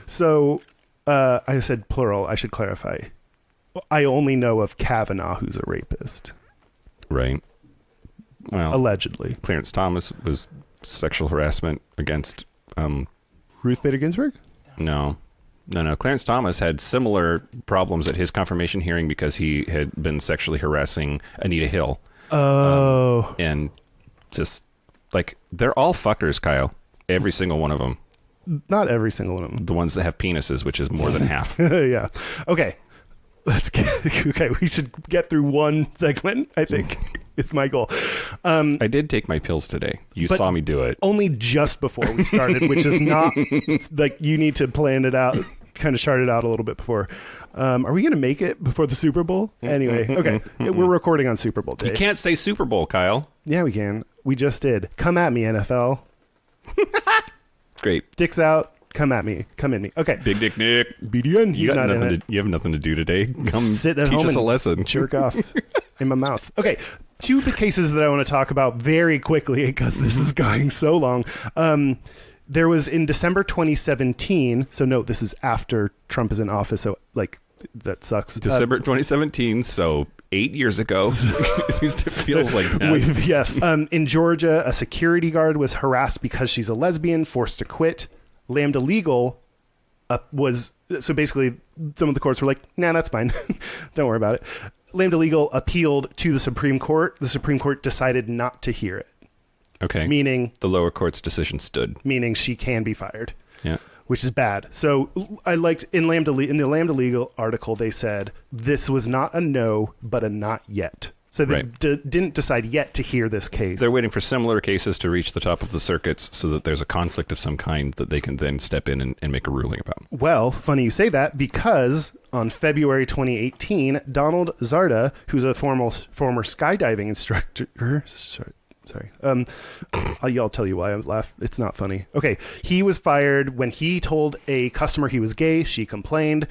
So I said plural. I should clarify. I only know of Kavanaugh, who's a rapist. Right. Well, allegedly. Clarence Thomas was sexual harassment against. Ruth Bader Ginsburg? No. Clarence Thomas had similar problems at his confirmation hearing because he had been sexually harassing Anita Hill. Oh. And just, like, they're all fuckers, Kyle. Every single one of them. Not every single one of them. The ones that have penises, which is more than half. Yeah. Okay. Okay, we should get through one segment, I think. It's my goal. I did take my pills today. You saw me do it. Only just before we started, which is not, like, you need to plan it out, kind of chart it out a little bit before. Are we going to make it before the Super Bowl? Anyway, okay. We're recording on Super Bowl Day. You can't say Super Bowl, Kyle. Yeah, we can. We just did. Come at me, NFL. Great. Dick's out. Come at me. Come in me. Okay. Big Dick Nick. BDN. He's not in it. You have nothing to do today. Come sit at teach home us and a lesson. Jerk off in my mouth. Okay. Two cases that I want to talk about very quickly because this is going so long. There was in December 2017. So note, this is after Trump is in office. So, like, that sucks. December 2017. So 8 years ago. It feels like that. Yes. In Georgia, a security guard was harassed because she's a lesbian, forced to quit. Lambda Legal was, so basically some of the courts were like, nah, that's fine. Don't worry about it. Lambda Legal appealed to the Supreme Court. The Supreme Court decided not to hear it. Okay. Meaning the lower court's decision stood. Meaning she can be fired. Yeah. Which is bad. So I liked in the Lambda Legal article, they said this was not a no, but a not yet. So they didn't decide yet to hear this case. They're waiting for similar cases to reach the top of the circuits so that there's a conflict of some kind that they can then step in and make a ruling about. Well, funny you say that, because on February 2018, Donald Zarda, who's a former skydiving instructor... Sorry. I'll tell you why I laugh. It's not funny. Okay. He was fired when he told a customer he was gay. She complained.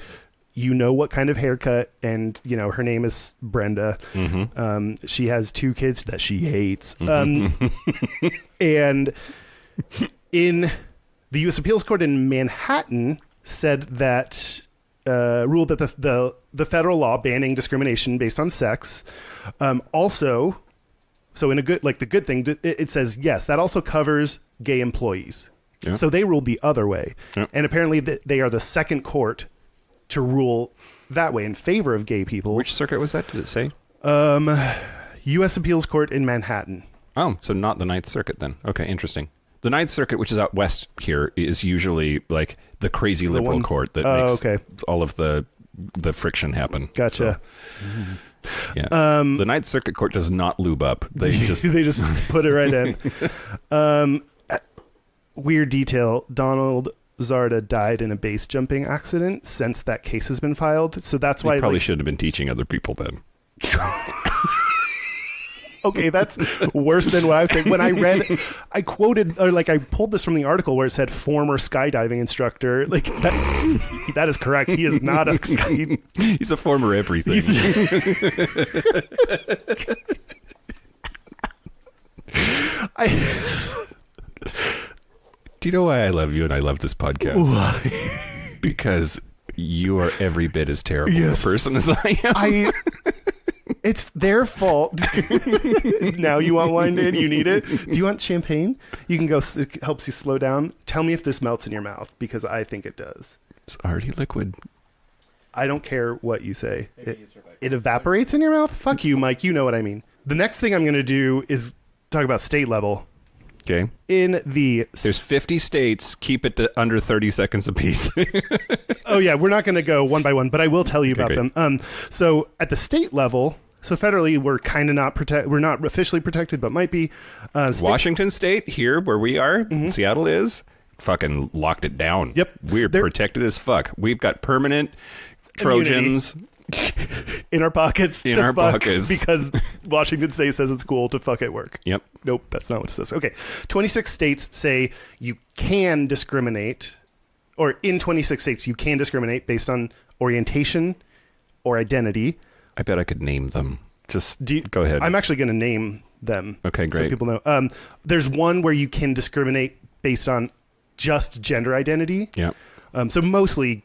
You know what kind of haircut, and her name is Brenda. Mm-hmm. She has 2 kids that she hates. And in the U.S. Appeals Court in Manhattan said that ruled that the federal law banning discrimination based on sex also. So in a good, like the good thing, it says yes, that also covers gay employees. Yeah. So they ruled the other way, and apparently they are the second court to rule that way in favor of gay people. Which circuit was that? Did it say? U.S. Appeals Court in Manhattan. Oh, so not the Ninth Circuit then. Okay, interesting. The Ninth Circuit, which is out west here, is usually like the crazy liberal court that makes all of the friction happen. Gotcha. So, yeah. The Ninth Circuit Court does not lube up. They just put it right in. Weird detail. Donald Zarda died in a base jumping accident since that case has been filed. So that's why... You probably should have been teaching other people then. Okay, that's worse than what I was saying. When I quoted, or like I pulled this from the article where it said former skydiving instructor. Like, that is correct. He is not a He's a former everything. Do you know why I love you and I love this podcast? Why? Because you are every bit as terrible of a person as I am. It's their fault. Now you want wine, Dad? You need it? Do you want champagne? You can go. It helps you slow down. Tell me if this melts in your mouth, because I think it does. It's already liquid. I don't care what you say. It evaporates in your mouth? Fuck you, Mike. You know what I mean. The next thing I'm going to do is talk about state level. Okay. There's 50 states. Keep it to under 30 seconds apiece. Oh, yeah. We're not going to go one by one, but I will tell you about great. them. So at the state level, so federally, we're kind of we're not officially protected, but might be. Washington State, here where we are, Seattle is, fucking locked it down. Yep. We're protected as fuck. We've got permanent Trojans in our pockets. Because Washington State says it's cool to fuck at work. Yep. Nope, that's not what it says. Okay. 26 states say you can discriminate, or in 26 states you can discriminate based on orientation or identity. I bet I could name them. Go ahead. I'm actually going to name them. Okay, great. So people know. There's one where you can discriminate based on just gender identity. Yeah. So mostly,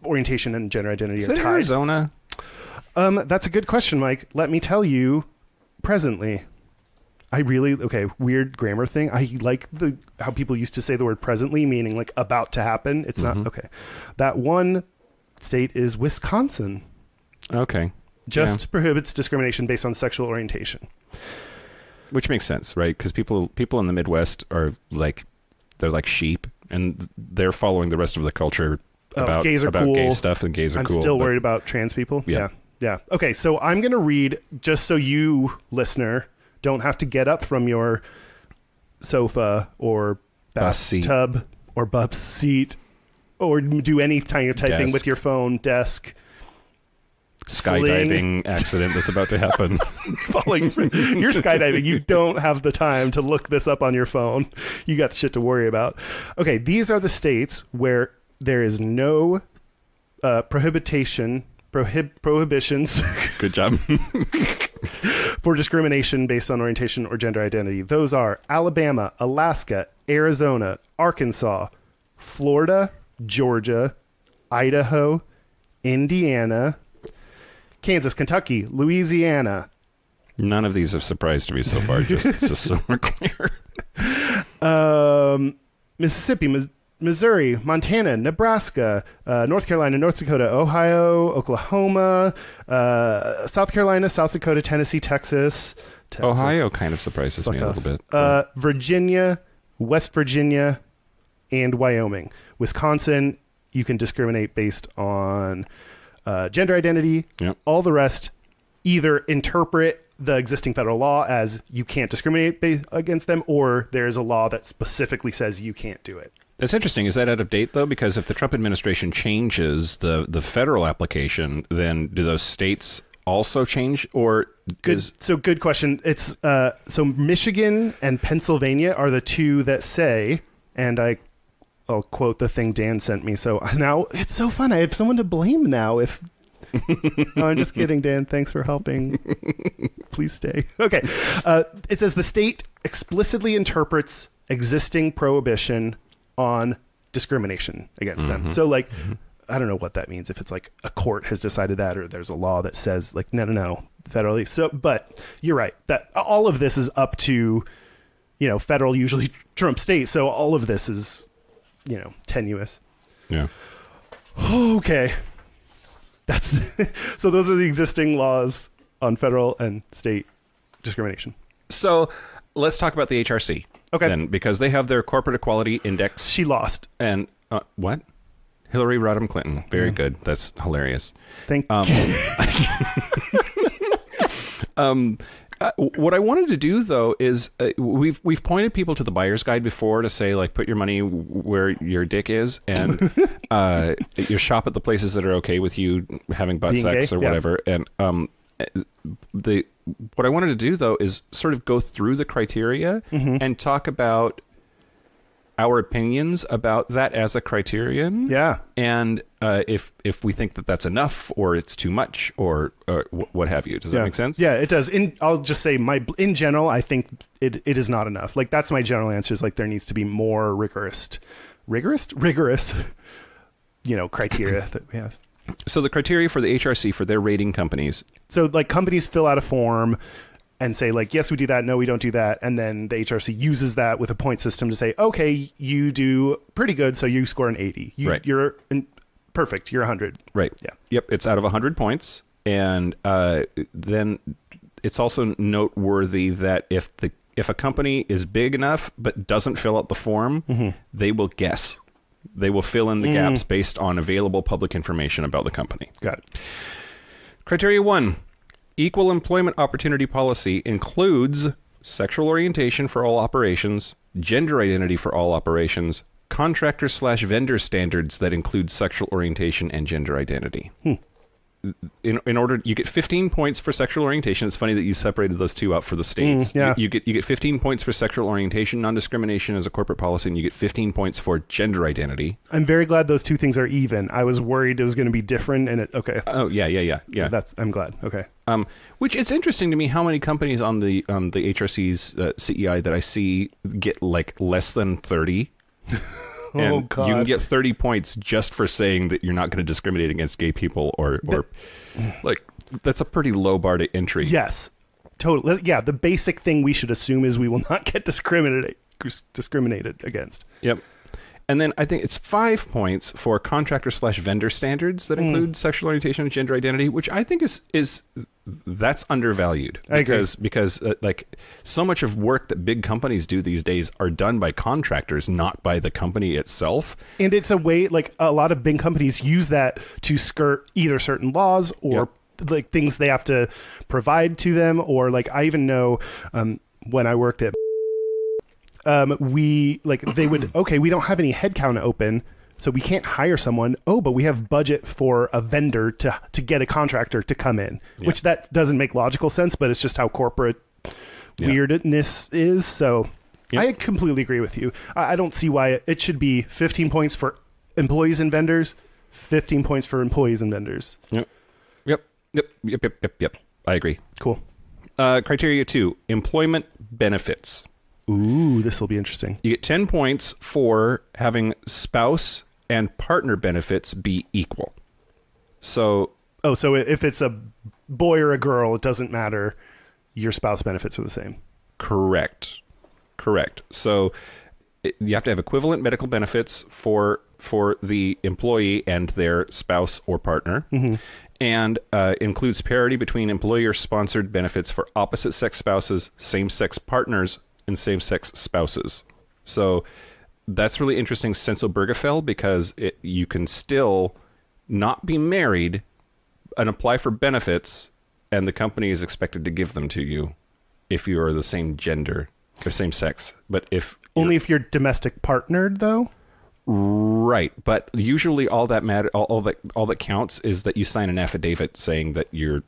orientation and gender identity Is are that tied. Arizona? That's a good question, Mike. Let me tell you, presently. Weird grammar thing. I like how people used to say the word presently, meaning like about to happen. It's not, okay. That one state is Wisconsin. Okay. Just prohibits discrimination based on sexual orientation. Which makes sense, right? Because people in the Midwest are like, they're like sheep, and they're following the rest of the culture about gays are cool. gay stuff, and gays are I'm cool. I'm still worried about trans people. Yeah. Yeah. Okay, so I'm going to read, just so you, listener, don't have to get up from your sofa or Bus seat. bathtub or bus seat or do any kind of typing Desk. with your phone, desk. Skydiving accident that's about to happen. You're skydiving. You don't have the time to look this up on your phone. You got shit to worry about. Okay, these are the states where there is no prohibitions Good job. for discrimination based on orientation or gender identity. Those are Alabama, Alaska, Arizona, Arkansas, Florida, Georgia, Idaho, Indiana, Kansas, Kentucky, Louisiana. None of these have surprised me so far, just so we're clear. Mississippi, Missouri, Montana, Nebraska, North Carolina, North Dakota, Ohio, Oklahoma, South Carolina, South Dakota, Tennessee, Texas. Ohio kind of surprises me a little bit. Virginia, West Virginia, and Wyoming. Wisconsin, you can discriminate based on gender identity. Yep. All the rest either interpret the existing federal law as you can't discriminate against them, or there's a law that specifically says you can't do it. That's interesting. Is that out of date, though? Because if the Trump administration changes the federal application, then do those states also change? Or good question. It's so Michigan and Pennsylvania are the two that say, and I'll quote the thing Dan sent me. So now it's so fun. I have someone to blame now. No, I'm just kidding, Dan. Thanks for helping. Please stay. Okay. It says the state explicitly interprets existing prohibition on discrimination against them. So I don't know what that means, if it's like a court has decided that, or there's a law that says like, no, federally. So, but you're right that all of this is up to, federal, usually Trump state. So all of this is, tenuous. Yeah. Okay. So those are the existing laws on federal and state discrimination. So let's talk about the HRC. Okay. Then, because they have their corporate equality index. She lost. And what? Hillary Rodham Clinton. Very good. That's hilarious. Thank you. What I wanted to do, though, is we've pointed people to the buyer's guide before to say, like, put your money where your dick is, and you shop at the places that are okay with you having butt Being sex gay? or Yeah. whatever. And what I wanted to do, though, is sort of go through the criteria and talk about our opinions about that as a criterion. Yeah. And if we think that that's enough, or it's too much, or what have you. Does that make sense? Yeah, it does. I'll just say in general, I think it is not enough. Like, that's my general answer, is like there needs to be more rigorous, criteria that we have. So the criteria for the HRC for their rating companies. So like companies fill out a form and say like, yes, we do that. No, we don't do that. And then the HRC uses that with a point system to say, okay, you do pretty good. So you score an 80. Right. You're perfect. You're 100. Right. Yeah. Yep. It's out of 100 points. And then it's also noteworthy that if a company is big enough but doesn't fill out the form, they will guess. They will fill in the gaps based on available public information about the company. Got it. Criteria 1. Equal employment opportunity policy includes sexual orientation for all operations, gender identity for all operations, contractor/vendor standards that include sexual orientation and gender identity. In order, you get 15 points for sexual orientation. It's funny that you separated those two out for the states. Yeah. You get 15 points for sexual orientation, non-discrimination as a corporate policy, and you get 15 points for gender identity. I'm very glad those two things are even. I was worried it was going to be different, and okay. Oh yeah. I'm glad. Okay. Which it's interesting to me how many companies on the HRC's CEI that I see get like less than 30. And God. you can get 30 points just for saying that you're not going to discriminate against gay people or like that's a pretty low bar to entry. Yes. Totally. Yeah, the basic thing we should assume is we will not get discriminated against. Yep. And then I think it's 5 points for contractor/vendor standards that include sexual orientation and gender identity, which I think is that's undervalued. I agree. Because like so much of work that big companies do these days are done by contractors, not by the company itself. And it's a way, like a lot of big companies use that to skirt either certain laws or like things they have to provide to them, or like I even know when I worked at we don't have any headcount open, so we can't hire someone. Oh, but we have budget for a vendor to get a contractor to come in, which that doesn't make logical sense, but it's just how corporate weirdness is. So I completely agree with you. I don't see why it should be 15 points for employees and vendors, 15 points for employees and vendors. Yep. I agree. Cool. Criteria 2, employment benefits. Ooh, this will be interesting. You get 10 points for having spouse and partner benefits be equal. So if it's a boy or a girl, it doesn't matter. Your spouse benefits are the same. Correct. So you have to have equivalent medical benefits for the employee and their spouse or partner. And includes parity between employer-sponsored benefits for opposite-sex spouses, same-sex partners, and same-sex spouses. So that's really interesting since Obergefell, because you can still not be married and apply for benefits, and the company is expected to give them to you if you are the same gender or same sex. But if you're domestic partnered, though. Right, but usually all that counts is that you sign an affidavit saying that you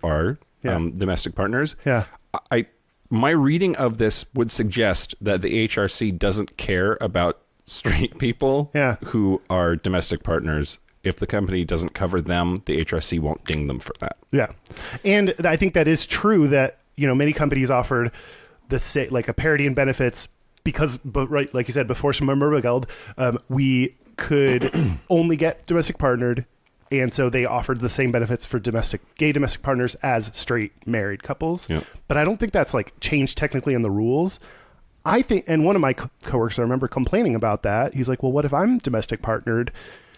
are domestic partners. Yeah. My reading of this would suggest that the HRC doesn't care about straight people who are domestic partners. If the company doesn't cover them, the HRC won't ding them for that. Yeah. And I think that is true that, many companies offered like a parity in benefits because, right, like you said, before Sommergeld, we could only get domestic partnered. And so they offered the same benefits for gay domestic partners as straight married couples. Yep. But I don't think that's like changed technically in the rules. I think, and one of my coworkers, I remember complaining about that. He's like, well, what if I'm domestic partnered?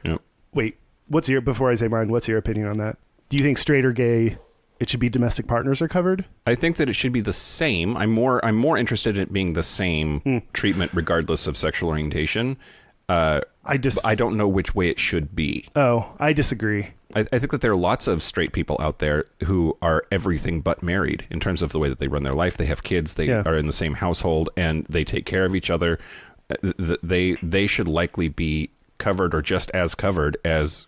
Yep. Wait, before I say mine, what's your opinion on that? Do you think straight or gay, it should be domestic partners are covered? I think that it should be the same. I'm more interested in it being the same treatment regardless of sexual orientation. I don't know which way it should be. Oh, I disagree. I think that there are lots of straight people out there who are everything but married in terms of the way that they run their life. They have kids. They are in the same household, and they take care of each other. They should likely be covered or just as covered as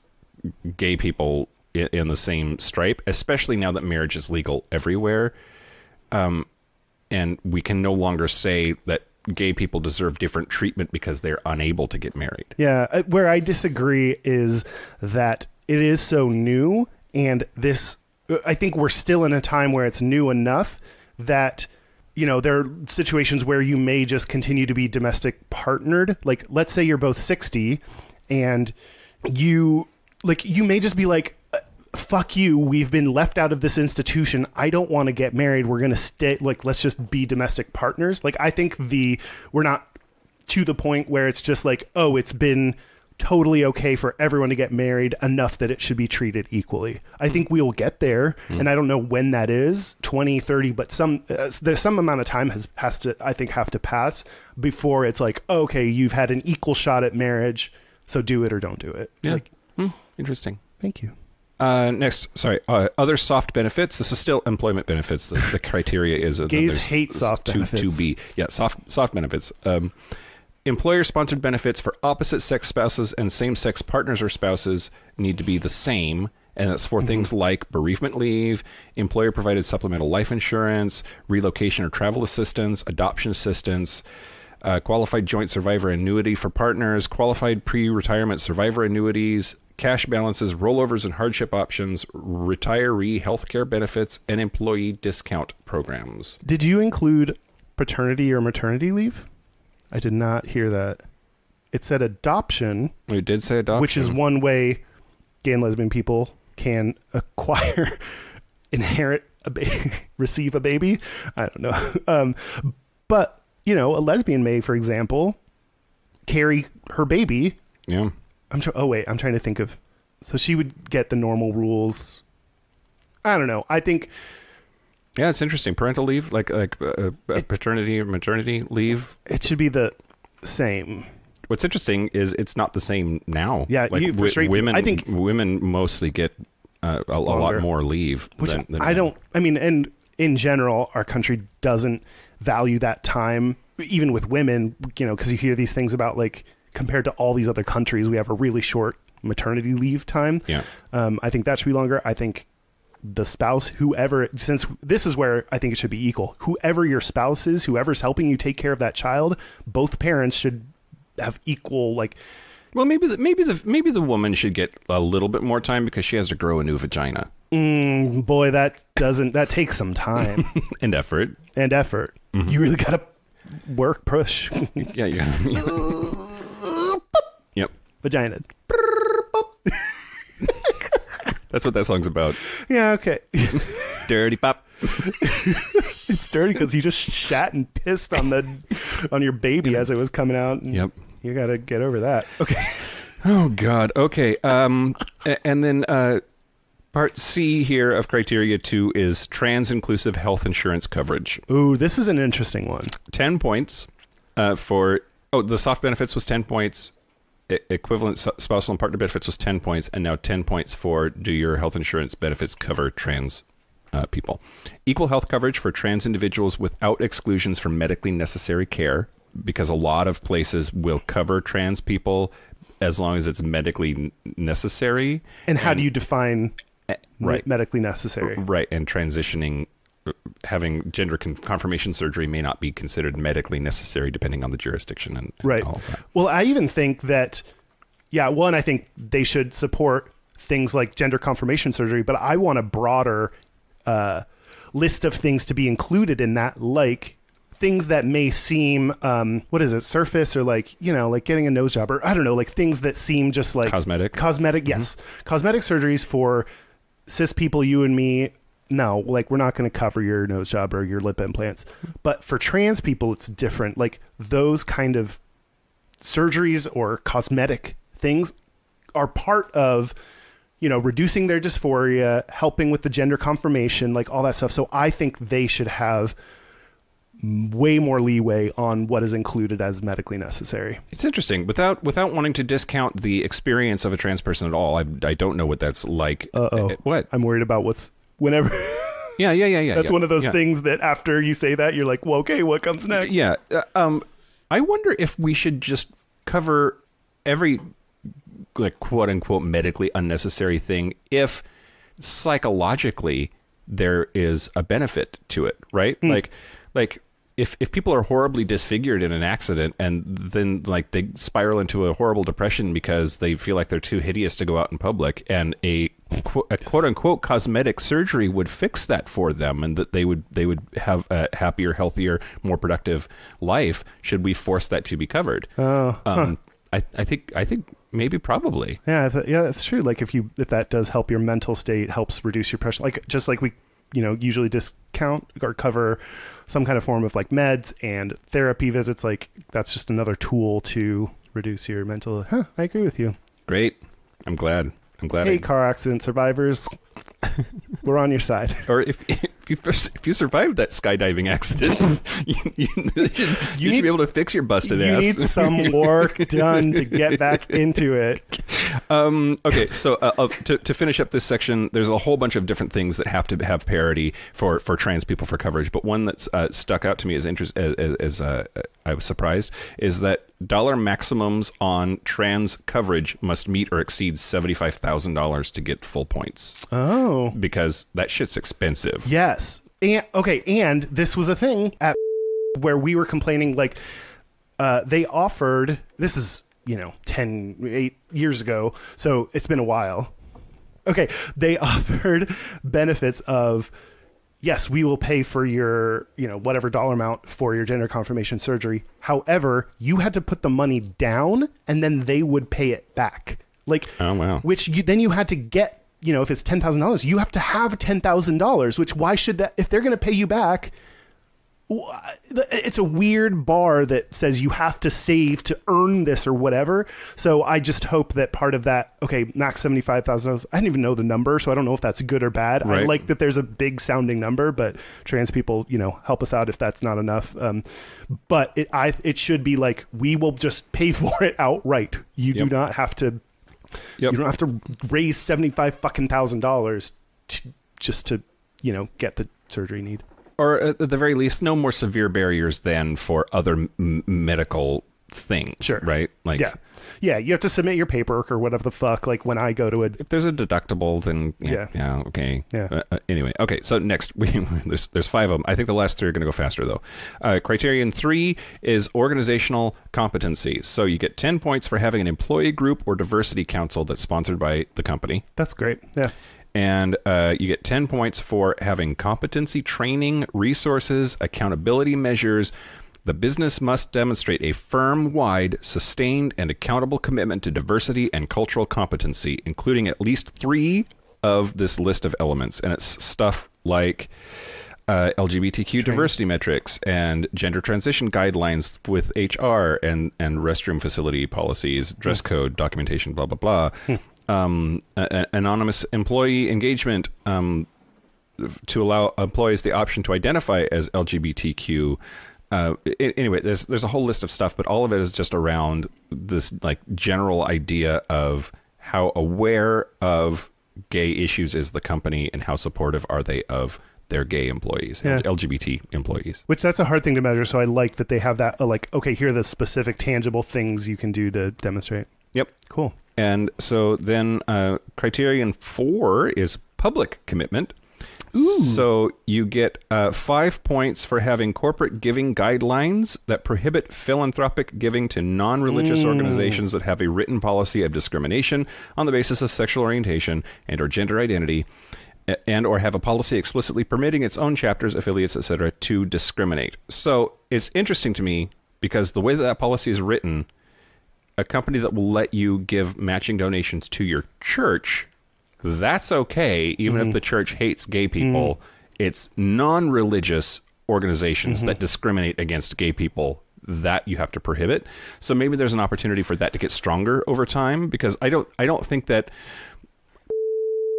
gay people in the same stripe, especially now that marriage is legal everywhere. And we can no longer say that gay people deserve different treatment because they're unable to get married. Yeah, where I disagree is that it is so new, and I think we're still in a time where it's new enough that, there are situations where you may just continue to be domestic partnered. Like, let's say you're both 60, and you may just be like, fuck you, we've been left out of this institution. I don't want to get married. We're going to stay, let's just be domestic partners. I think we're not to the point where it's just like, oh, it's been totally okay for everyone to get married enough that it should be treated equally. I think we will get there, and I don't know when that is, 20, 30, but there's some amount of time has to, I think, have to pass before it's like, okay, you've had an equal shot at marriage, so do it or don't do it. Yeah. Like, Interesting. thank you. Next, other soft benefits. This is still employment benefits. The criteria is Gays hate soft benefits. 2B. Yeah, soft benefits. Employer-sponsored benefits for opposite-sex spouses and same-sex partners or spouses need to be the same, and that's for things like bereavement leave, employer-provided supplemental life insurance, relocation or travel assistance, adoption assistance, qualified joint survivor annuity for partners, qualified pre-retirement survivor annuities, cash balances, rollovers and hardship options, retiree healthcare benefits, and employee discount programs. Did you include paternity or maternity leave? I did not hear that. It said adoption. We did say adoption. Which is one way gay and lesbian people can acquire, inherit a baby, receive a baby. I don't know. But, a lesbian may, for example, carry her baby. Yeah. I'm trying to think of. So she would get the normal rules. I don't know. I think. Yeah, it's interesting. Parental leave, like paternity or maternity leave. It should be the same. What's interesting is it's not the same now. Yeah, like for straight women. I think women mostly get a lot more leave. Which than I don't. I mean, and in general, our country doesn't value that time, even with women. Because you hear these things about like compared to all these other countries, we have a really short maternity leave time. Yeah. I think that should be longer. I think the spouse, whoever, since this is where I think it should be equal, whoever your spouse is, whoever's helping you take care of that child, both parents should have equal, like. Well, maybe the woman should get a little bit more time because she has to grow a new vagina. Boy, that takes some time and effort. Mm-hmm. You really gotta push. Yeah. Yep. Vagina. That's what that song's about. Yeah, okay. Dirty pop. It's dirty because you just shat and pissed on your baby as it was coming out. Yep. You got to get over that. Okay. Oh, God. Okay. And then part C here of criteria 2 is trans-inclusive health insurance coverage. Ooh, this is an interesting one. 10 points for... Oh, the soft benefits was 10 points. Equivalent spousal and partner benefits was 10 points, and now 10 points for do your health insurance benefits cover trans people. Equal health coverage for trans individuals without exclusions from medically necessary care, because a lot of places will cover trans people as long as it's medically necessary. And how do you define right. medically necessary? Right, and transitioning, having gender confirmation surgery may not be considered medically necessary depending on the jurisdiction and right. all of that. Well, I even think that, I think they should support things like gender confirmation surgery, but I want a broader list of things to be included in that, like things that may seem, surface or like getting a nose job or I don't know, like things that seem just like Cosmetic, yes. Cosmetic surgeries for cis people, you and me, no, like we're not going to cover your nose job or your lip implants. But for trans people, it's different. Like those kind of surgeries or cosmetic things are part of, reducing their dysphoria, helping with the gender confirmation, like all that stuff. So I think they should have way more leeway on what is included as medically necessary. It's interesting. Without wanting to discount the experience of a trans person at all, I don't know what that's like. What? I'm worried about whenever. Yeah. That's one of those things that after you say that, you're like, well, okay, what comes next? Yeah. I wonder if we should just cover every, like, quote unquote, medically unnecessary thing if psychologically there is a benefit to it, right? Like if people are horribly disfigured in an accident and then like they spiral into a horrible depression because they feel like they're too hideous to go out in public, and a quote unquote cosmetic surgery would fix that for them, and that they would have a happier, healthier, more productive life, should we force that to be covered? I think maybe probably. Yeah, that's true. Like if that does help your mental state, helps reduce your pressure, like just like we usually discount or cover some kind of form of like meds and therapy visits, like that's just another tool to reduce your mental. Huh, I agree with you. Great. I'm glad. Hey, car accident survivors, we're on your side. Or if you survived that skydiving accident, you should be able to fix your busted ass. You need some work done to get back into it. Okay, so to finish up this section, there's a whole bunch of different things that have to have parity for trans people for coverage. But one that's stuck out to me as I was surprised is that dollar maximums on trans coverage must meet or exceed $75,000 to get full points. Oh, because that shit's expensive. Yes. And this was a thing at where we were complaining, like, they offered, this is, 8 years ago, so it's been a while. Okay, they offered benefits of, yes, we will pay for your, whatever dollar amount for your gender confirmation surgery. However, you had to put the money down and then they would pay it back. Like, oh, wow. Which then you had to get, if it's $10,000, you have to have $10,000, which why should that, if they're going to pay you back, it's a weird bar that says you have to save to earn this or whatever. So I just hope that part of that, okay, max $75,000. I didn't even know the number, so I don't know if that's good or bad. Right. I like that there's a big sounding number, but trans people, help us out if that's not enough. But it should be like, we will just pay for it outright. You do not have to. Yep. You don't have to raise $75,000 just to get the surgery you need. Or at the very least, no more severe barriers than for other medical things. Sure. Right? Like, yeah. You have to submit your paperwork or whatever the fuck. Like when I go to if there's a deductible, then okay. Yeah. Anyway, okay. So next, there's 5 of them. I think the last 3 are going to go faster though. Criterion 3 is organizational competency. So you get 10 points for having an employee group or diversity council that's sponsored by the company. That's great. Yeah. And you get 10 points for having competency training, resources, accountability measures. The business must demonstrate a firm-wide, sustained, and accountable commitment to diversity and cultural competency, including at least 3 of this list of elements. And it's stuff like LGBTQ diversity metrics and gender transition guidelines with HR and restroom facility policies, dress code, documentation, blah, blah, blah. Anonymous employee engagement to allow employees the option to identify as LGBTQ. Anyway, there's a whole list of stuff, but all of it is just around this like general idea of how aware of gay issues is the company and how supportive are they of their gay employees, LGBT employees. Which that's a hard thing to measure, so I like that they have that, okay, here are the specific tangible things you can do to demonstrate. Yep. Cool. And so then criterion 4 is public commitment. Ooh. So you get 5 points for having corporate giving guidelines that prohibit philanthropic giving to non-religious organizations that have a written policy of discrimination on the basis of sexual orientation and or gender identity, and or have a policy explicitly permitting its own chapters, affiliates, etc. to discriminate. So it's interesting to me because the way that policy is written, a company that will let you give matching donations to your church, that's okay, even if the church hates gay people. It's non-religious organizations that discriminate against gay people that you have to prohibit. So maybe there's an opportunity for that to get stronger over time, because I don't think that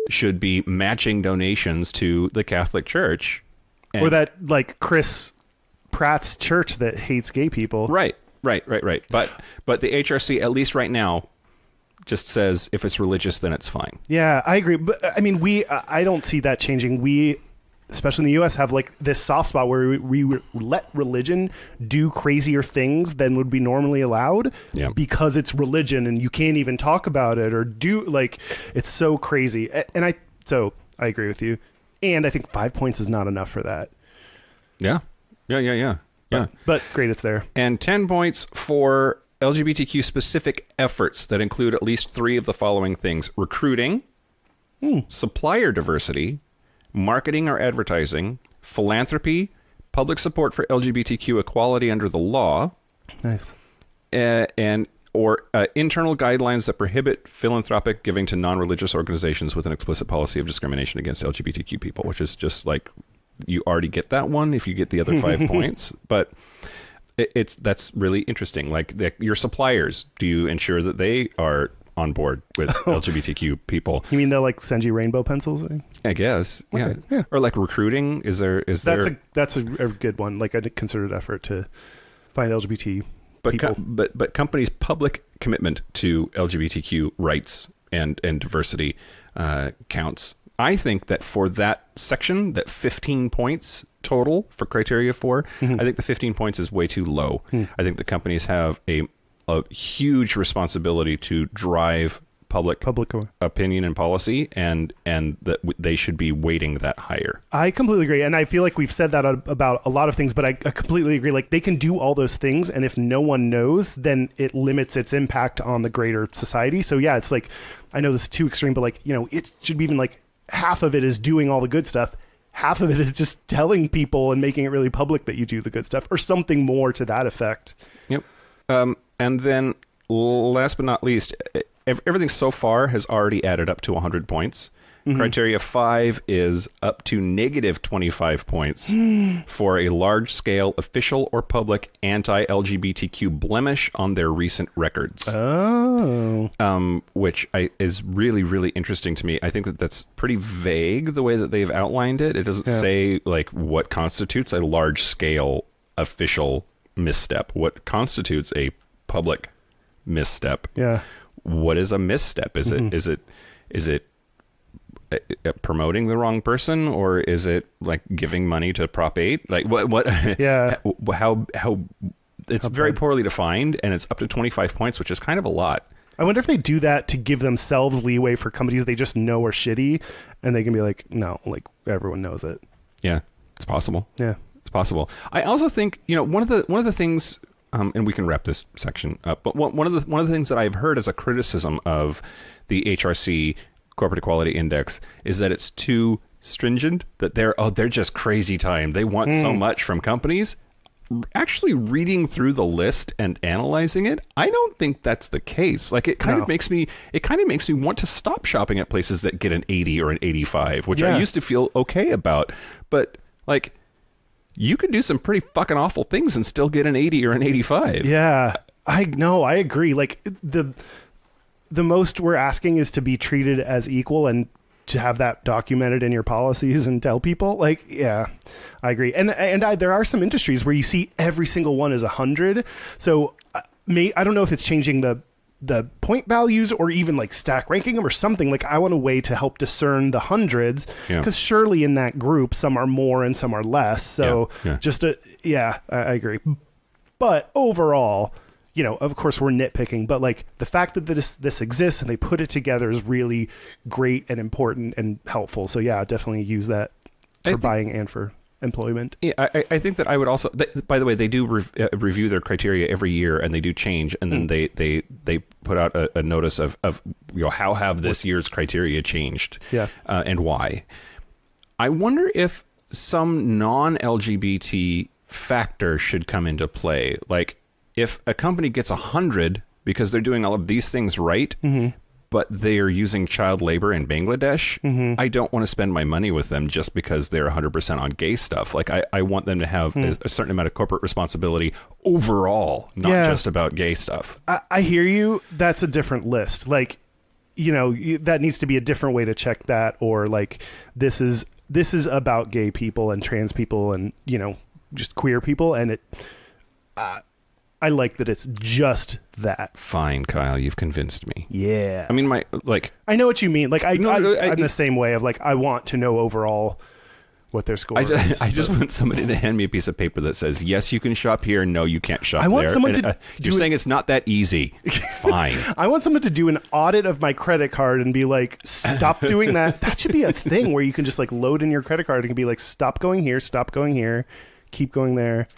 should be matching donations to the Catholic Church. Or that, like, Chris Pratt's church that hates gay people. Right. But the HRC, at least right now, just says if it's religious, then it's fine. Yeah, I agree. But I mean, I don't see that changing. We, especially in the U.S., have like this soft spot where we let religion do crazier things than would be normally allowed because it's religion and you can't even talk about it or do, like, it's so crazy. And I agree with you. And I think 5 points is not enough for that. Yeah. But great, it's there. And 10 points for LGBTQ specific efforts that include at least 3 of the following things: recruiting, supplier diversity, marketing or advertising, philanthropy, public support for LGBTQ equality under the law, nice, and internal guidelines that prohibit philanthropic giving to non-religious organizations with an explicit policy of discrimination against LGBTQ people, which is just like, you already get that one if you get the other 5 points. But that's really interesting. Like your suppliers, do you ensure that they are on board with LGBTQ people? You mean they'll like send you rainbow pencils? I guess. Okay, Yeah. yeah. Or like recruiting. Is there? That's a good one. Like a concerted effort to find LGBT people. But companies' public commitment to LGBTQ rights and diversity counts. I think that for that section, that 15 points total for criteria 4, I think the 15 points is way too low. I think the companies have a huge responsibility to drive public opinion and policy, and that they should be weighting that higher. I completely agree, and I feel like we've said that about a lot of things, but I completely agree. Like, they can do all those things, and if no one knows, then it limits its impact on the greater society. So yeah, it's like, I know this is too extreme, but like, it should be even like half of it is doing all the good stuff, half of it is just telling people and making it really public that you do the good stuff, or something more to that effect. Yep. And then last but not least, everything so far has already added up to 100 points. Criteria 5 is up to negative 25 points for a large-scale official or public anti-LGBTQ blemish on their recent records. Oh. Which is really, really interesting to me. I think that's pretty vague, the way that they've outlined it. It doesn't say like what constitutes a large-scale official misstep. What constitutes a public misstep? Yeah. What is a misstep? Is it promoting the wrong person, or is it like giving money to Prop 8? Like what Yeah. how it's very poorly defined, and it's up to 25 points, which is kind of a lot. I wonder if they do that to give themselves leeway for companies they just know are shitty, and they can be like, no, like everyone knows it. Yeah, it's possible. Yeah. It's possible. I also think, one of the things, and we can wrap this section up, but one of the things that I've heard as a criticism of the HRC Corporate Equality Index is that it's too stringent, that they're just crazy time. They want so much from companies. Actually reading through the list and analyzing it, I don't think that's the case. Like, it kind of makes me want to stop shopping at places that get an 80 or an 85, which I used to feel okay about. But like, you could do some pretty fucking awful things and still get an 80 or an 85. Yeah, I agree. Like, the most we're asking is to be treated as equal and to have that documented in your policies and tell people. Like, yeah, I agree. And there are some industries where you see every single one is 100. So I don't know if it's changing the point values or even like stack ranking them or something. Like, I want a way to help discern the hundreds, because surely in that group some are more and some are less. So I agree. But overall, of course we're nitpicking, but like the fact that this exists and they put it together is really great and important and helpful. So yeah, definitely use that for buying and for employment. Yeah, I think that I would also. By the way, they do review their criteria every year, and they do change, and then they put out a notice of how have this year's criteria changed, and why. I wonder if some non-LGBT factor should come into play, like, if a company gets 100 because they're doing all of these things right, but they're using child labor in Bangladesh, I don't want to spend my money with them just because they're 100% on gay stuff. Like, I want them to have a certain amount of corporate responsibility overall, not just about gay stuff. I hear you. That's a different list. Like, that needs to be a different way to check that, or like, this is about gay people and trans people and, just queer people, and I like that it's just that. Fine, Kyle, you've convinced me. Yeah. I mean, I know what you mean. Like, I'm the same way of like, I want to know overall what their score is. I just want somebody to hand me a piece of paper that says, yes, you can shop here. No, you can't shop there. I want someone to you're saying it's not that easy. Fine. I want someone to do an audit of my credit card and be like, stop doing that. That should be a thing where you can just like load in your credit card and be like, stop going here, keep going there.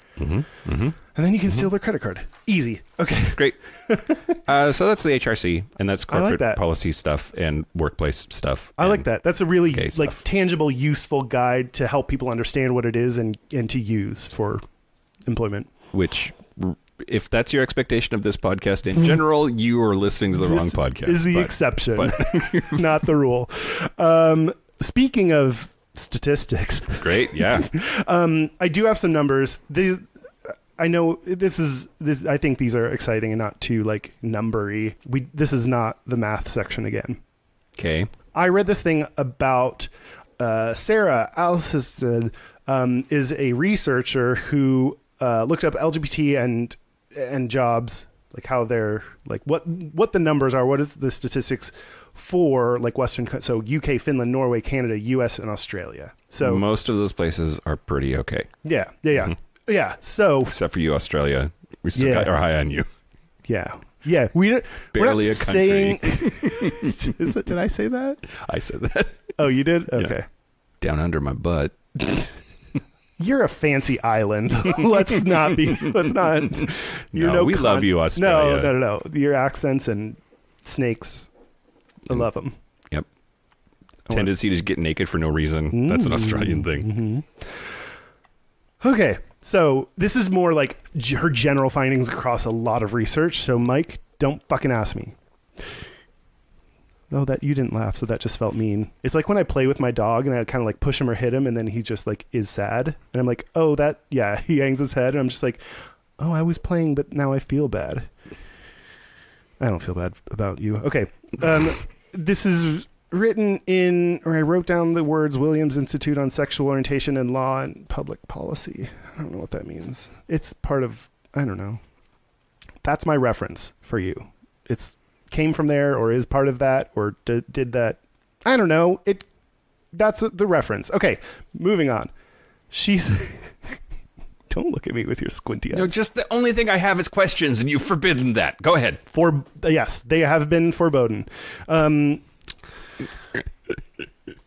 And then you can steal their credit card. Easy. Okay. Great. So that's the HRC, and that's corporate policy stuff and workplace stuff. I like that. That's a really like tangible, useful guide to help people understand what it is and to use for employment. Which, if that's your expectation of this podcast in general, you are listening to the wrong podcast. Is the exception, not the rule. Speaking of statistics. Great, yeah. I do have some numbers. I know this. I think these are exciting and not too like numbery. This is not the math section again. Okay. I read this thing about Sarah Alsisted, is a researcher who looked up LGBT and jobs, like how they're like what the numbers are, what is the statistics for like so UK, Finland, Norway, Canada, US, and Australia. So most of those places are pretty okay. Yeah. So Except for you, Australia. We still got our eye on you. yeah. We're Barely not a country. Did I say that? I said that. Oh, you did? Okay. Down under my butt. You're a fancy island. Let's not. We love you, Australia. No. Your accents and snakes, I love them. Yep. Tendency to get naked for no reason. That's an Australian thing. Mm-hmm. Okay, so this is more like her general findings across a lot of research. So, Mike, don't fucking ask me. Oh, that you didn't laugh, so that just felt mean. It's like when I play with my dog and I kind of like push him or hit him, and then he just like is sad, and I'm like, oh, he hangs his head, and I'm just like, oh, I was playing, but now I feel bad. I don't feel bad about you. Okay, this is written I wrote down the words Williams Institute on Sexual Orientation and Law and Public Policy. I don't know what that means. It's part of, I don't know. That's my reference for you. It's came from there or is part of that or did that. I don't know. That's the reference. Okay, moving on. She's... Don't look at me with your squinty eyes. No, just the only thing I have is questions, and you've forbidden that. Go ahead. Yes, they have been forbidden.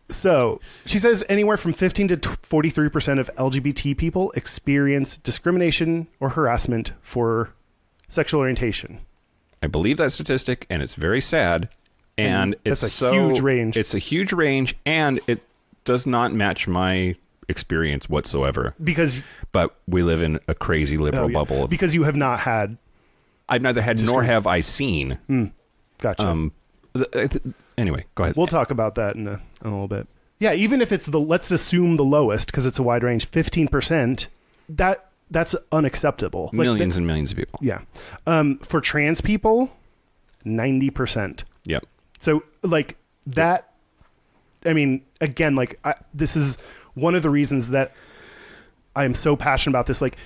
So she says anywhere from 15 to 43% of LGBT people experience discrimination or harassment for sexual orientation. I believe that statistic, and it's very sad. And that's a huge range. It's a huge range, and it does not match my experience whatsoever. But we live in a crazy liberal bubble. Because you have not had... I've neither had nor have I seen. Gotcha. Anyway, go ahead. We'll talk about that in a little bit. Yeah, even if it's let's assume the lowest, because it's a wide range, 15%, that's unacceptable. Millions and millions of people. Yeah. For trans people, 90%. Yep. So, like, that, I mean, again, like, this is one of the reasons that I am so passionate about this. Like,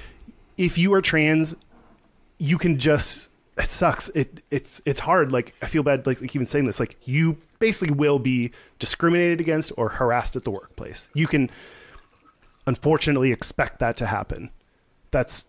if you are trans, you can just... It sucks. It's hard. Like, I feel bad, like even saying this. Like, you basically will be discriminated against or harassed at the workplace. You can, unfortunately, expect that to happen. That's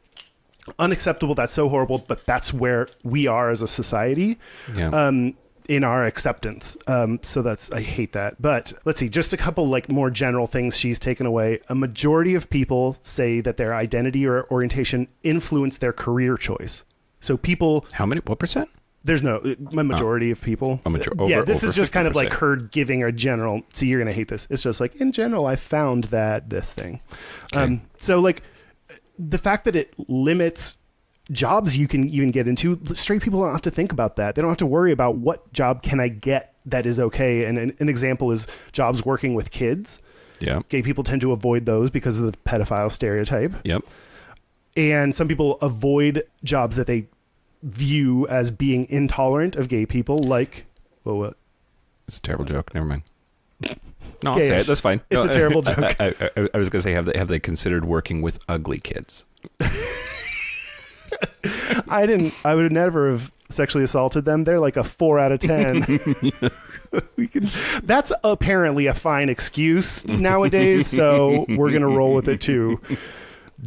unacceptable. That's so horrible. But that's where we are as a society. Yeah. In our acceptance. So I hate that. But let's see, just a couple like more general things she's taken away. A majority of people say that their identity or orientation influenced their career choice. So people... How many? What percent? There's a majority of people. This is just 50%. Kind of like her giving a general... See, you're going to hate this. It's just like, in general, I found that this thing. Okay. So like the fact that it limits jobs you can even get into, straight people don't have to think about that. They don't have to worry about what job can I get that is okay. And an example is jobs working with kids. Yeah. Gay people tend to avoid those because of the pedophile stereotype. Yep. And some people avoid jobs that they view as being intolerant of gay people, like... Well, what? It's a terrible joke. Never mind. No, I'll Gayish. say it. That's fine. It's a terrible joke. I was going to say, have they considered working with ugly kids? I would never have sexually assaulted them. They're like a 4 out of 10. That's apparently a fine excuse nowadays, so we're going to roll with it too.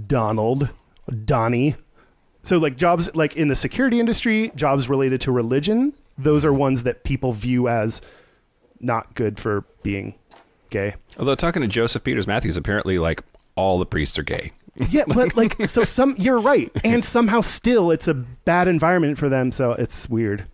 Donnie. So like jobs like in the security industry, jobs related to religion, those are ones that people view as not good for being gay. Although talking to Joseph Peters Matthews, apparently like all the priests are gay. Yeah, but like, so you're right. And somehow still it's a bad environment for them. So it's weird.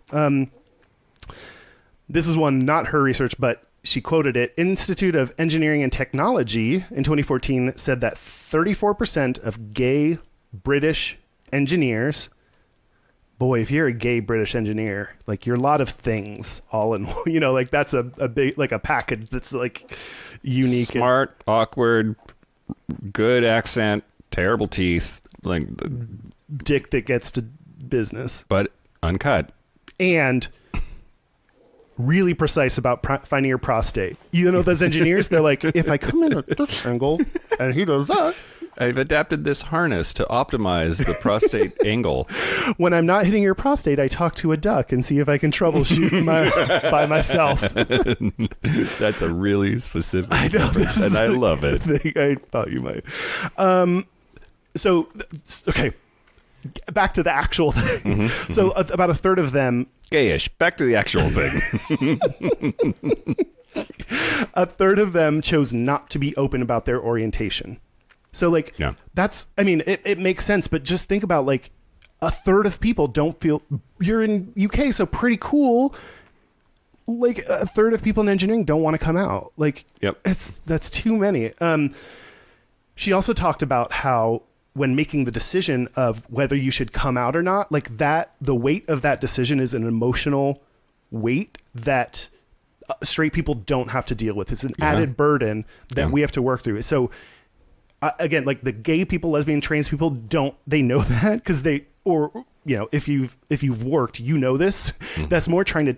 This is one, not her research, but she quoted it. Institute of Engineering and Technology in 2014 said that 34% of gay British engineers, boy, if you're a gay British engineer, like you're a lot of things all in, like that's a big, like a package that's like unique. Smart, awkward, good accent, terrible teeth, like, Dick that gets to business. but uncut. And really precise about finding your prostate. You know, those engineers, they're like, if I come in at this angle and he does that. I've adapted this harness to optimize the prostate angle. When I'm not hitting your prostate, I talk to a duck and see if I can troubleshoot by myself. That's a really specific I know, reference, and I love it. Thing I thought you might. Okay. Back to the actual thing. So about a third of them. Gayish, back to the actual thing. A third of them chose not to be open about their orientation. So, like, that's, I mean, it makes sense, but just think about, like, a third of people don't feel, you're in UK, so pretty cool. Like, a third of people in engineering don't want to come out. Like, that's too many. She also talked about how when making the decision of whether you should come out or not, like that, the weight of that decision is an emotional weight that straight people don't have to deal with. It's an added burden that we have to work through. So, again, like the gay people, lesbian, trans people they know that because if you've worked, you know this. That's more trying to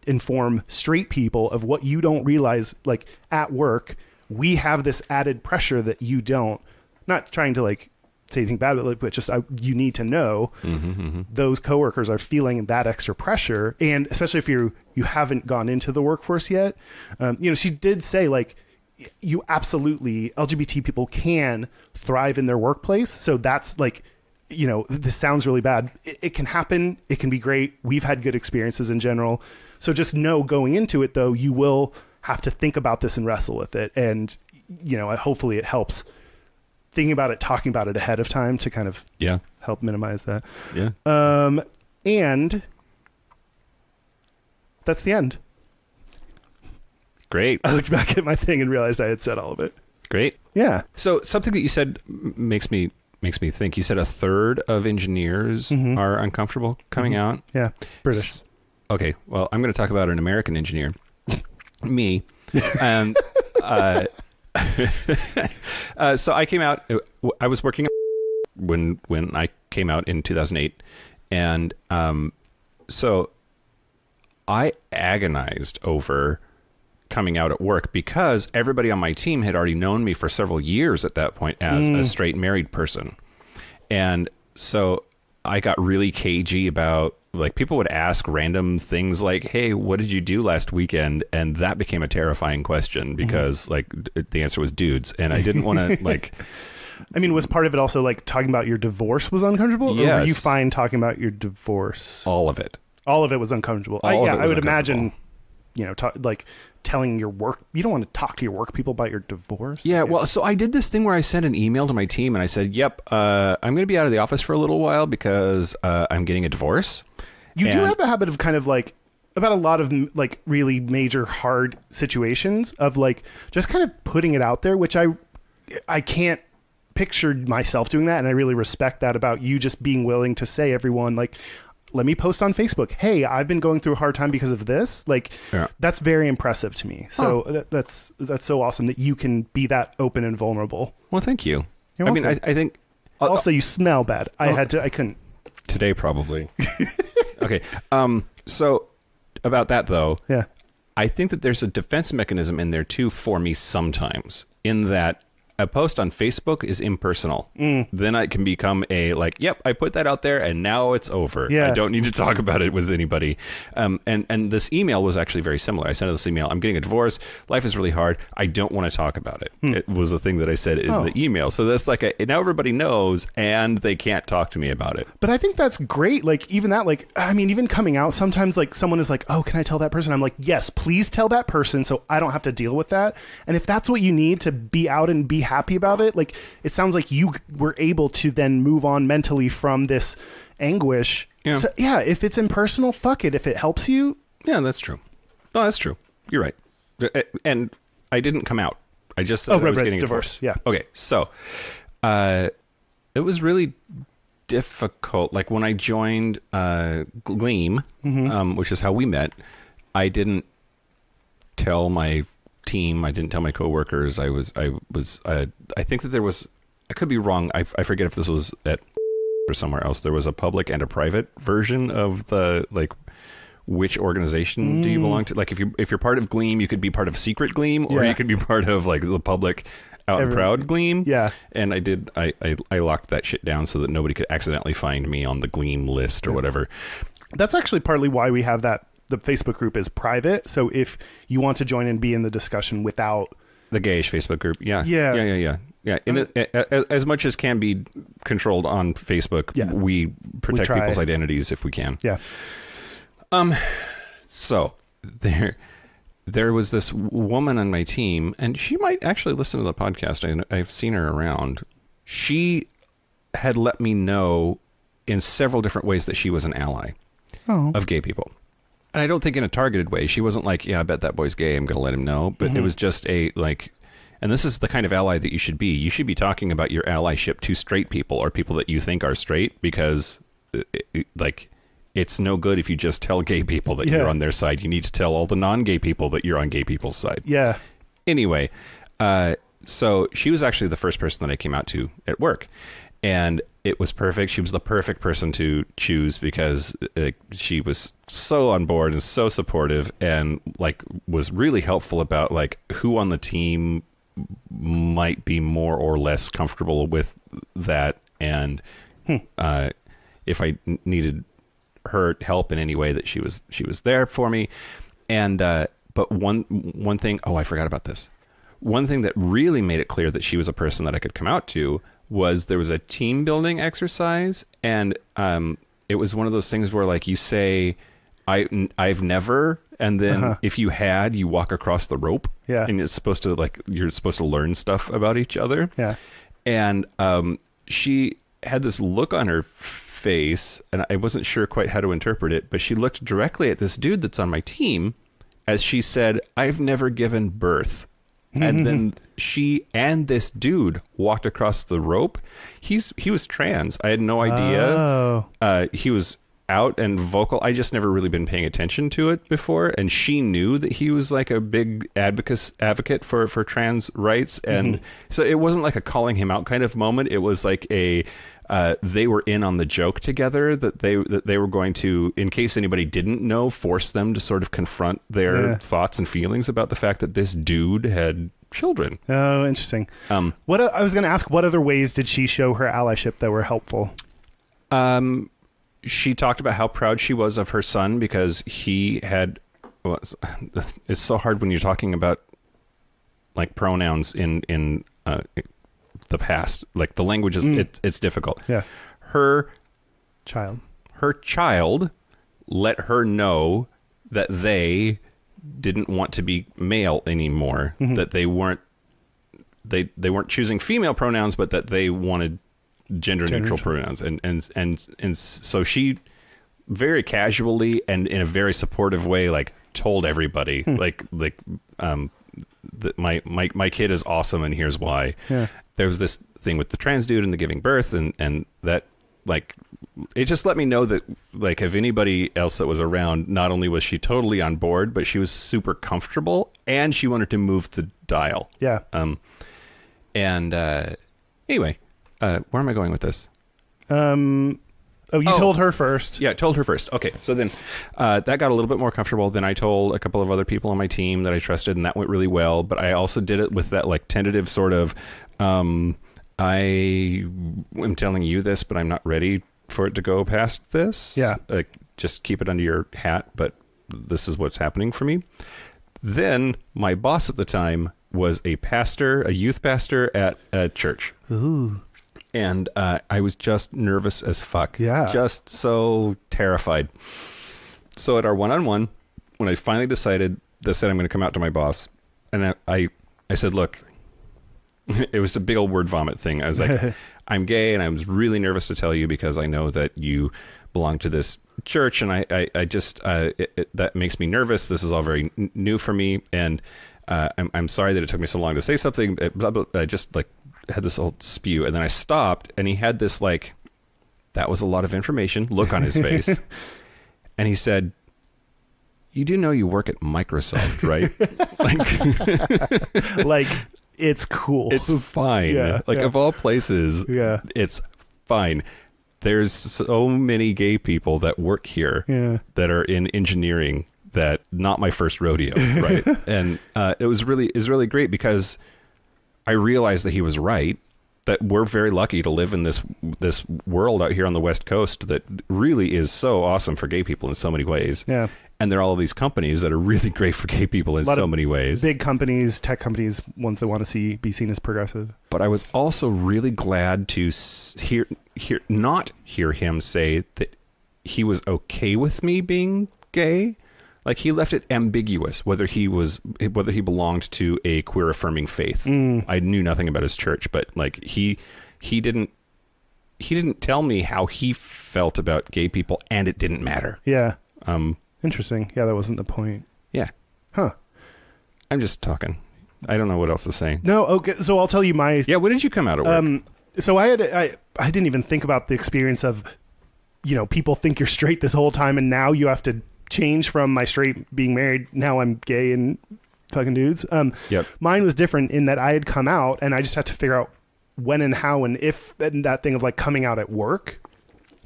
inform straight people of what you don't realize. Like at work, we have this added pressure that you don't. Not trying to like say anything bad, but just you need to know those coworkers are feeling that extra pressure, and especially if you haven't gone into the workforce yet. She did say like, you absolutely, LGBT people can thrive in their workplace. So that's like, this sounds really bad. It can happen. It can be great. We've had good experiences in general. So just know going into it, though, you will have to think about this and wrestle with it. And, hopefully it helps thinking about it, talking about it ahead of time to kind of help minimize that. Yeah. And that's the end. Great. I looked back at my thing and realized I had said all of it. Great. Yeah. So something that you said makes me think. You said a third of engineers are uncomfortable coming out. Yeah. British. Okay. Well, I'm going to talk about an American engineer. Me. And so I came out. I was working when I came out in 2008, and so I agonized over coming out at work because everybody on my team had already known me for several years at that point as a straight married person. And so I got really cagey about, like, people would ask random things like, hey, what did you do last weekend? And that became a terrifying question because like the answer was dudes. And I didn't want to like, I mean, was part of it also like talking about your divorce was uncomfortable? Yes. Or were you fine talking about your divorce? all of it. All of it was uncomfortable. All of it was I would uncomfortable. imagine, like telling your work, you don't want to talk to your work people about your divorce. Yeah, well, so I did this thing where I sent an email to my team and I said, yep, I'm going to be out of the office for a little while because I'm getting a divorce. You do have a habit of kind of like, about a lot of like really major hard situations of like just kind of putting it out there, which I can't picture myself doing that. And I really respect that about you, just being willing to say, everyone, like, let me post on Facebook, hey, I've been going through a hard time because of this. Like, that's very impressive to me. So that's so awesome that you can be that open and vulnerable. Well, thank you. You're welcome. I mean, I think... Also, you smell bad. I couldn't. Today, probably. Okay. So, about that, though, I think that there's a defense mechanism in there, too, for me sometimes, in that a post on Facebook is impersonal. Then it can become a like, yep, I put that out there and now it's over. I don't need to talk about it with anybody. And this email was actually very similar. I sent this email, I'm getting a divorce. Life is really hard. I don't want to talk about it. It was the thing that I said in the email. So that's like, now everybody knows and they can't talk to me about it. But I think that's great. Like, even that, like, I mean, even coming out, sometimes like someone is like, oh, can I tell that person? I'm like, yes, please tell that person so I don't have to deal with that. And if that's what you need to be out and be happy about it, like, it sounds like you were able to then move on mentally from this anguish. Yeah. So, yeah, if it's impersonal, fuck it. If it helps you. Yeah, that's true. No, that's true. You're right. And I didn't come out. I just said I was getting a divorce. Yeah. Okay, so it was really difficult. Like, when I joined Gleam, which is how we met, I didn't tell my team. I didn't tell my coworkers. I think that there was, I could be wrong. I forget if this was at or somewhere else, there was a public and a private version of the like which organization do you belong to? Like if you're part of Gleam, you could be part of Secret Gleam, or you could be part of like the public out and proud Gleam. Yeah. And I locked that shit down so that nobody could accidentally find me on the Gleam list or whatever. That's actually partly why we have that. The Facebook group is private, so if you want to join and be in the discussion without the Gayish Facebook group, yeah. As much as can be controlled on Facebook, we protect people's identities if we can. Yeah. So there was this woman on my team, and she might actually listen to the podcast. I've seen her around. She had let me know in several different ways that she was an ally of gay people. And I don't think in a targeted way. She wasn't like, yeah, I bet that boy's gay, I'm going to let him know. But it was just a, like, and this is the kind of ally that you should be. You should be talking about your allyship to straight people or people that you think are straight, because, like, it's no good if you just tell gay people that you're on their side. You need to tell all the non-gay people that you're on gay people's side. Yeah. Anyway, so she was actually the first person that I came out to at work. And it was perfect. She was the perfect person to choose because she was so on board and so supportive, and like was really helpful about like who on the team might be more or less comfortable with that, and if I needed her help in any way, that she was there for me. And but one thing, I forgot about this. One thing that really made it clear that she was a person that I could come out to was there was a team building exercise, and it was one of those things where like you say, I've never, and then if you had, you walk across the rope, and it's supposed to like you're supposed to learn stuff about each other, and she had this look on her face, and I wasn't sure quite how to interpret it, but she looked directly at this dude that's on my team as she said, "I've never given birth." And then she and this dude walked across the rope. He was trans. I had no idea. He was out and vocal. I just never really been paying attention to it before. And she knew that he was like a big advocate for trans rights. And so it wasn't like a calling him out kind of moment. It was like a they were in on the joke together, that they were going to, in case anybody didn't know, force them to sort of confront their thoughts and feelings about the fact that this dude had children. Oh, interesting. What I was going to ask, what other ways did she show her allyship that were helpful? She talked about how proud she was of her son because he had. Well, it's so hard when you're talking about like pronouns in the past, like the language is it's difficult. Yeah. Her child let her know that they didn't want to be male anymore, that they weren't choosing female pronouns, but that they wanted gender neutral pronouns, and so she very casually and in a very supportive way like told everybody that my kid is awesome and here's why. There was this thing with the trans dude and the giving birth, and that like it just let me know that like if anybody else that was around, not only was she totally on board, but she was super comfortable and she wanted to move the dial. Anyway, where am I going with this? You told her first. Yeah, told her first. Okay, so then that got a little bit more comfortable. Then I told a couple of other people on my team that I trusted, and that went really well. But I also did it with that like tentative sort of, I am telling you this, but I'm not ready for it to go past this. Like, just keep it under your hat, but this is what's happening for me. Then my boss at the time was a youth pastor at a church. Ooh. And I was just nervous as fuck. Yeah. Just so terrified. So at our one-on-one, when I finally decided I'm going to come out to my boss, and I said, look, it was a big old word vomit thing. I was like, I'm gay, and I was really nervous to tell you because I know that you belong to this church, and I just, that makes me nervous. This is all very new for me, and I'm sorry that it took me so long to say something. I just like had this old spew, and then I stopped, and he had this like, that was a lot of information look on his face. And he said, you do know you work at Microsoft, right? Like it's cool. It's fine. Of all places, it's fine. there's so many gay people that work here that are in engineering that not my first rodeo, right? And it was really great because I realized that he was right, that we're very lucky to live in this world out here on the West Coast that really is so awesome for gay people in so many ways. Yeah. And there are all of these companies that are really great for gay people in so many ways. Big companies, tech companies, ones that want to be seen as progressive. But I was also really glad to not hear him say that he was okay with me being gay. Like, he left it ambiguous whether he belonged to a queer affirming faith. I knew nothing about his church, but like he didn't tell me how he felt about gay people, and it didn't matter. Yeah. Interesting. Yeah, that wasn't the point. Yeah. Huh. I'm just talking. I don't know what else to say. No, okay, so I'll tell you my... Yeah, when did you come out at work? So I didn't even think about the experience of, people think you're straight this whole time, and now you have to change from my straight being married. Now I'm gay and fucking dudes. Yep. Mine was different in that I had come out, and I just had to figure out when and how and if, and that thing of like coming out at work.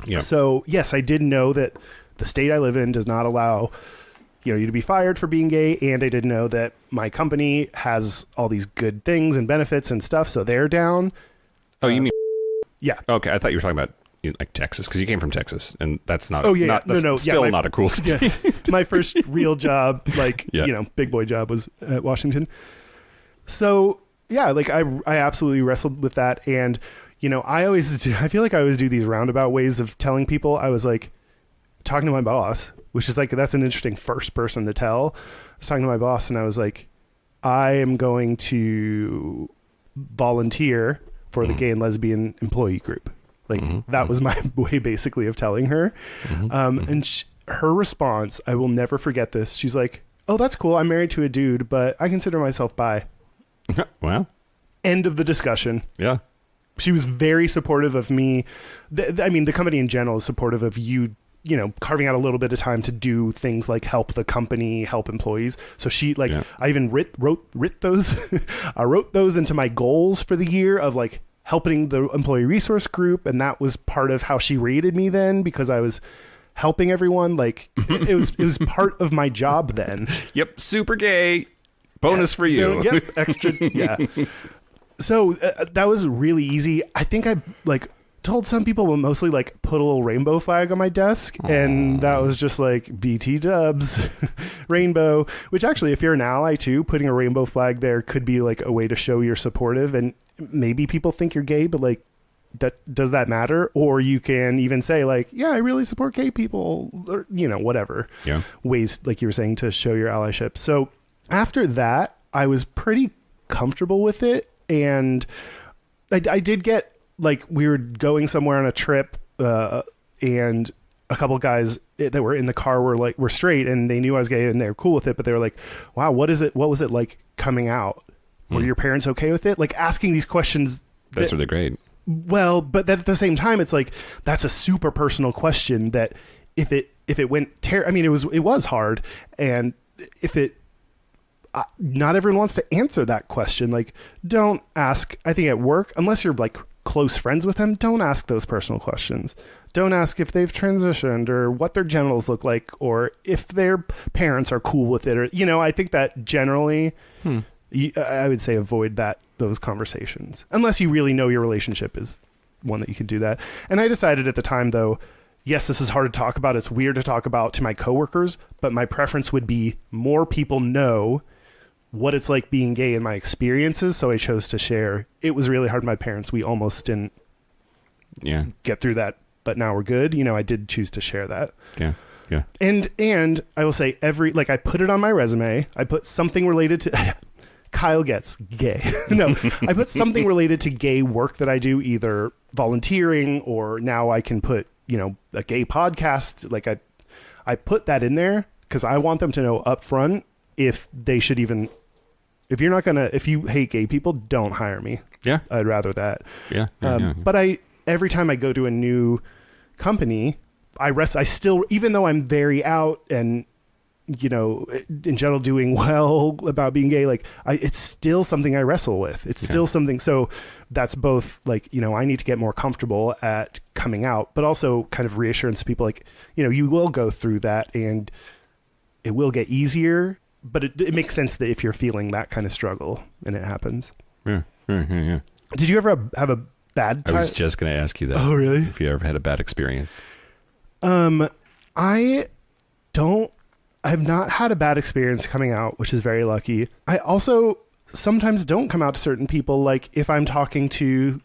Yeah. So yes, I did know that the state I live in does not allow, you to be fired for being gay, and I did know that my company has all these good things and benefits and stuff, so they're down. Oh, you mean? Yeah. Okay, I thought you were talking about like Texas, because you came from Texas, and that's not. Oh yeah, still not a cool state. Yeah, my first real job, Yeah. big boy job, was at Washington. So yeah, like I absolutely wrestled with that, and I feel like I always do these roundabout ways of telling people. I was like talking to my boss, which is like, that's an interesting first person to tell. I was talking to my boss, and I was like, I am going to volunteer for the gay and lesbian employee group. Like, that was my way basically of telling her. And her response, I will never forget this. She's like, oh, that's cool. I'm married to a dude, but I consider myself bi. Well. End of the discussion. Yeah. She was very supportive of me. The company in general is supportive of you, carving out a little bit of time to do things like help the company, help employees. So she I even wrote those. I wrote those into my goals for the year of like helping the employee resource group, and that was part of how she rated me then, because I was helping everyone. Like it was part of my job then. Yep, super gay. Bonus for you. Yep, extra. Yeah. So that was really easy. I think I told some people, but mostly put a little rainbow flag on my desk. And that was just like BT dubs, rainbow, which actually, if you're an ally too, putting a rainbow flag there could be like a way to show you're supportive. And maybe people think you're gay, but does that matter? Or you can even say yeah, I really support gay people, or, whatever. Yeah. Ways, like you were saying, to show your allyship. So after that, I was pretty comfortable with it. And I did get, we were going somewhere on a trip, and a couple guys that were in the car were straight, and they knew I was gay, and they were cool with it, but they were like, wow, what was it like coming out? Were your parents okay with it? Asking these questions. That's really great. Well, but at the same time, it's that's a super personal question that if it went it was hard, and if it not everyone wants to answer that question. Don't ask, I think at work, unless you're close friends with them, don't ask those personal questions. Don't ask if they've transitioned or what their genitals look like or if their parents are cool with it, or I think that generally I would say avoid those conversations unless you really know your relationship is one that you can do that. And I decided at the time, though, yes, this is hard to talk about, it's weird to talk about to my coworkers, but my preference would be more people know what it's like being gay in my experiences, so I chose to share. It was really hard. My parents, we almost didn't get through that, but now we're good. I did choose to share that. Yeah. Yeah. And I will say I put it on my resume. I put something related to Kyle gets gay. No, I put something related to gay work that I do, either volunteering or now I can put, a gay podcast. I put that in there because I want them to know up front if they should even, if you hate gay people, don't hire me. Yeah. I'd rather that. Yeah. But every time I go to a new company, I still, even though I'm very out and, in general doing well about being gay, like it's still something I wrestle with. It's still something. So that's both like, I need to get more comfortable at coming out, but also kind of reassurance to people like, you will go through that and it will get easier, but it makes sense that if you're feeling that kind of struggle and it happens. Yeah. Did you ever have a bad time? I was just going to ask you that. Oh, really? If you ever had a bad experience. I have not had a bad experience coming out, which is very lucky. I also sometimes don't come out to certain people, like if I'm talking to,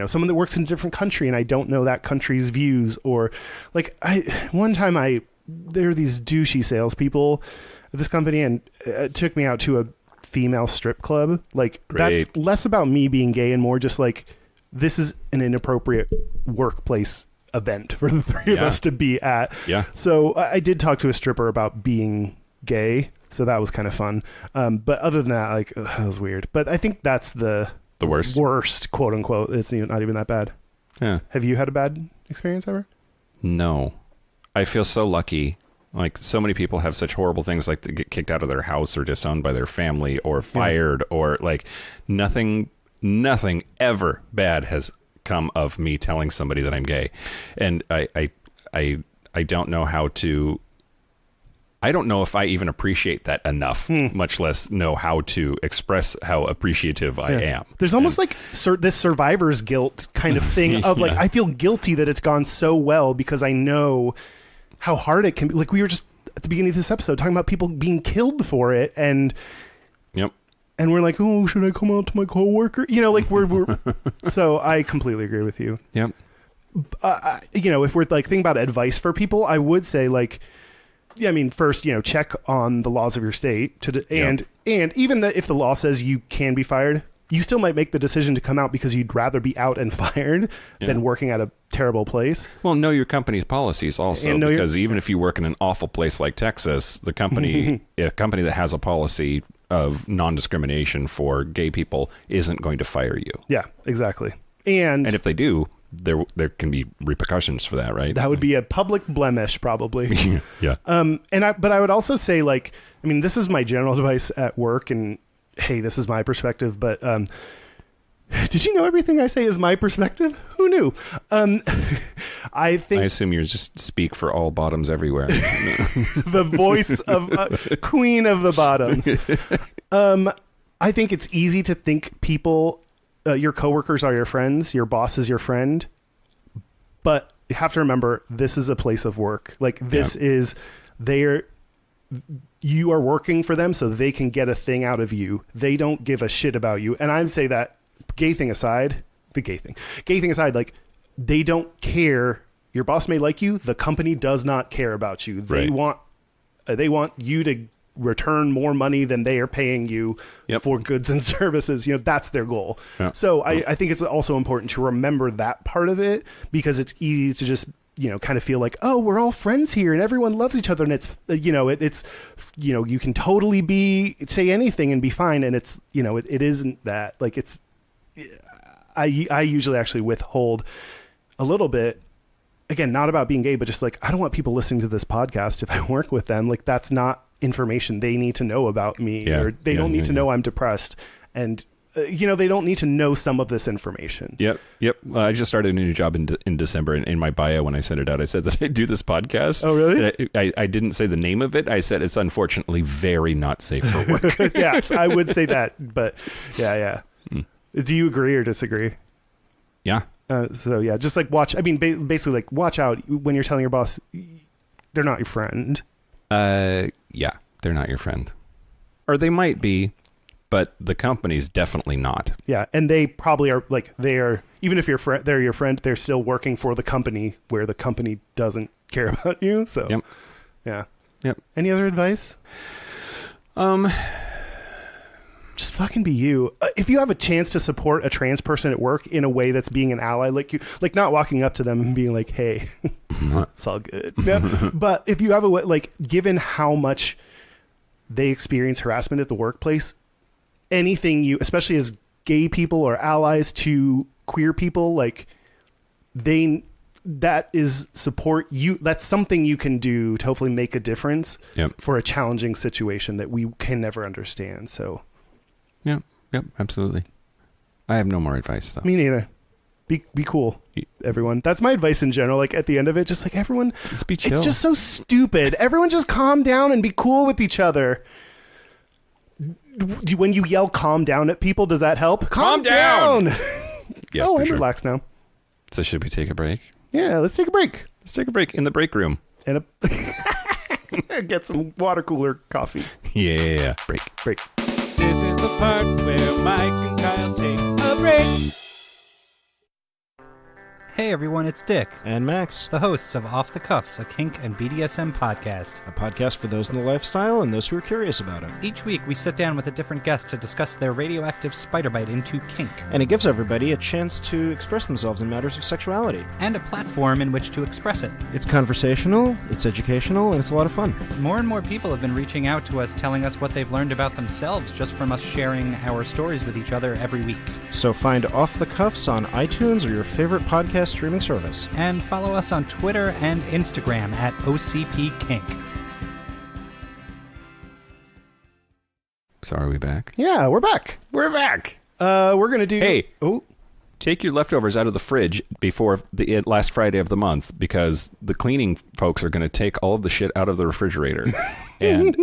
someone that works in a different country and I don't know that country's views, or like one time there were these douchey salespeople at this company and it took me out to a female strip club. Like Great. That's less about me being gay and more just like, this is an inappropriate workplace event for the three of us to be at. Yeah. So I did talk to a stripper about being gay, so that was kind of fun. But other than that, like, that was weird. But I think that's the worst, quote unquote. It's not even that bad. Yeah. Have you had a bad experience ever? No. I feel so lucky. Like, so many people have such horrible things, like they get kicked out of their house or disowned by their family or fired or like nothing ever bad has come of me telling somebody that I'm gay. And I don't know how to, I don't know if I even appreciate that enough, much less know how to express how appreciative I am. There's almost like this survivor's guilt kind of thing of like, I feel guilty that it's gone so well because I know how hard it can be. Like we were just at the beginning of this episode talking about people being killed for it, and and we're like, oh, should I come out to my coworker? Like we're so I completely agree with you. Yep. If we're like thinking about advice for people, I would say like, first, check on the laws of your state and even if the law says you can be fired, you still might make the decision to come out because you'd rather be out and fired than working at a terrible place. Well, know your company's policies also, because even if you work in an awful place like Texas, the company, a company that has a policy of non-discrimination for gay people isn't going to fire you. Yeah, exactly. And if they do, there can be repercussions for that, right? That would be a public blemish, probably. Yeah. But I would also say, like, this is my general advice at work, and hey, this is my perspective, but did you know everything I say is my perspective? Who knew? I assume you just speak for all bottoms everywhere. The voice of queen of the bottoms. I think it's easy to think people, your coworkers are your friends, your boss is your friend, but you have to remember this is a place of work. Like this is you are working for them so they can get a thing out of you. They don't give a shit about you. And I'd say that gay thing aside, like they don't care. Your boss may like you. The company does not care about you. They want you to return more money than they are paying you for goods and services. That's their goal. Yeah. So I think it's also important to remember that part of it, because it's easy to just, kind of feel like, oh, we're all friends here and everyone loves each other. And it's, you can totally say anything and be fine. And it's, it isn't that. Like I usually actually withhold a little bit. Again, not about being gay, but just like, I don't want people listening to this podcast if I work with them. Like that's not information they need to know about me, or they don't need to know I'm depressed. And they don't need to know some of this information. Yep. I just started a new job in December, and in my bio when I sent it out, I said that I do this podcast. Oh, really? I didn't say the name of it. I said it's unfortunately very not safe for work. Yes, I would say that, but yeah. Do you agree or disagree? Yeah. So yeah, just like watch. Basically, like watch out when you're telling your boss they're not your friend. Yeah, they're not your friend, or they might be. But the company's definitely not. Yeah, and they probably are, like, even if they're your friend, they're still working for the company where the company doesn't care about you. So, yeah. Yep. Any other advice? Just fucking be you. If you have a chance to support a trans person at work in a way that's being an ally, like not walking up to them and being like, hey, it's all good. Yeah? But if you have a way, like, given how much they experience harassment at the workplace, anything you, especially as gay people or allies to queer people, like that is support you. That's something you can do to hopefully make a difference for a challenging situation that we can never understand. So, Yep, absolutely. I have no more advice though. Me neither. Be cool, everyone. That's my advice in general. Like at the end of it, just like everyone, just be chill. It's just so stupid. Everyone just calm down and be cool with each other. When you yell "calm down" at people, does that help? Calm down. Yeah, I'm sure. relaxed now. So should we take a break? Yeah, let's take a break. Let's take a break in the break room. And get some water cooler coffee. Yeah, break. This is the part where Mike and Kyle take a break. Hey everyone, it's Dick, And Max, the hosts of Off the Cuffs, a kink and BDSM podcast. a podcast for those in the lifestyle and those who are curious about it. Each week we sit down with a different guest to discuss their radioactive spider bite into kink, And it gives everybody a chance to express themselves in matters of sexuality. and a platform in which to express it. It's conversational, it's educational, and it's a lot of fun. More and more people have been reaching out to us telling us what they've learned about themselves just from us sharing our stories with each other every week. So find Off the Cuffs on iTunes or your favorite podcast streaming service. And follow us on Twitter and Instagram at OCP Kink. So are we back? Yeah, we're back. We're back. We're gonna do. Hey. Oh, Take your leftovers out of the fridge before the last Friday of the month because the cleaning folks are going to take all of the shit out of the refrigerator. And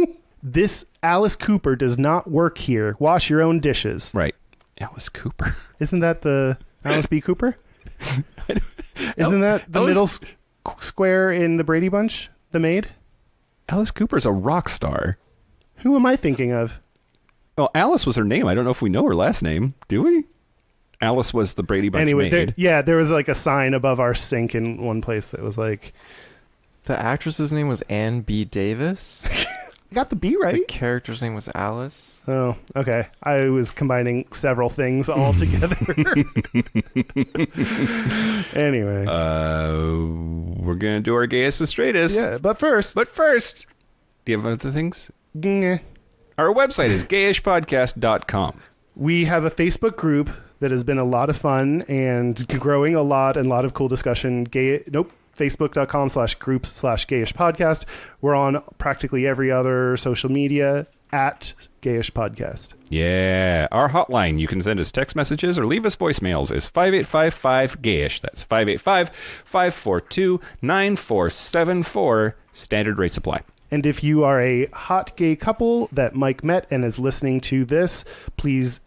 this Alice Cooper does not work here. Wash your own dishes. right, Alice Cooper. Isn't that the Alice B. Cooper? Isn't that the middle square in the Brady Bunch? The maid? Alice Cooper's a rock star. Who am I thinking of? Well, Alice was her name. I don't know if we know her last name. Do we? Alice was the Brady Bunch Anyway, maid. there was like a sign above our sink in one place that was like... The actress's name was Anne B. Davis. I got the B The right? character's name was Alice. Oh, okay. I was combining several things all together. Anyway. We're going to do our gayest and straightest. Yeah, but first... But first, do you have other things? Nah. Our website is gayishpodcast.com. We have a Facebook group that has been a lot of fun and growing a lot and a lot of cool discussion. Facebook.com/groups/gayish podcast. We're on practically every other social media at Gayish Podcast. Yeah. Our hotline, you can send us text messages or leave us voicemails, is 585-5-GAYISH. That's 585-542-9474. Standard rates apply. And if you are a hot gay couple that Mike met and is listening to this, please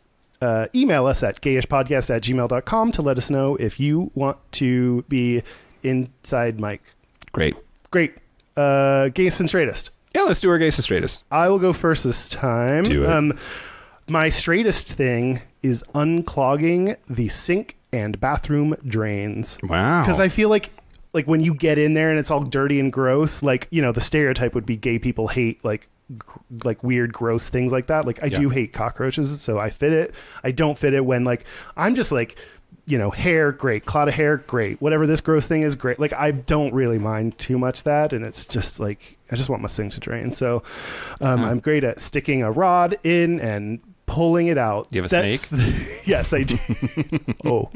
email us at gayishpodcast@gmail.com to let us know if you want to be inside Mike. Great. Gayest and straightest. Yeah, let's do our gayest and straightest. I will go first this time. Do it. My straightest thing is unclogging the sink and bathroom drains. Wow. Because I feel like when you get in there and it's all dirty and gross, like, you know, the stereotype would be gay people hate like weird, gross things like that. Like, I do hate cockroaches, so I fit it. I don't fit it when, like, I'm just like, you know, hair, great. Cloud of hair, great. Whatever this gross thing is, great. Like, I don't really mind too much that, and it's just like, I just want my sink to drain. So I'm great at sticking a rod in and pulling it out. You have a snake? Yes, I do. Oh.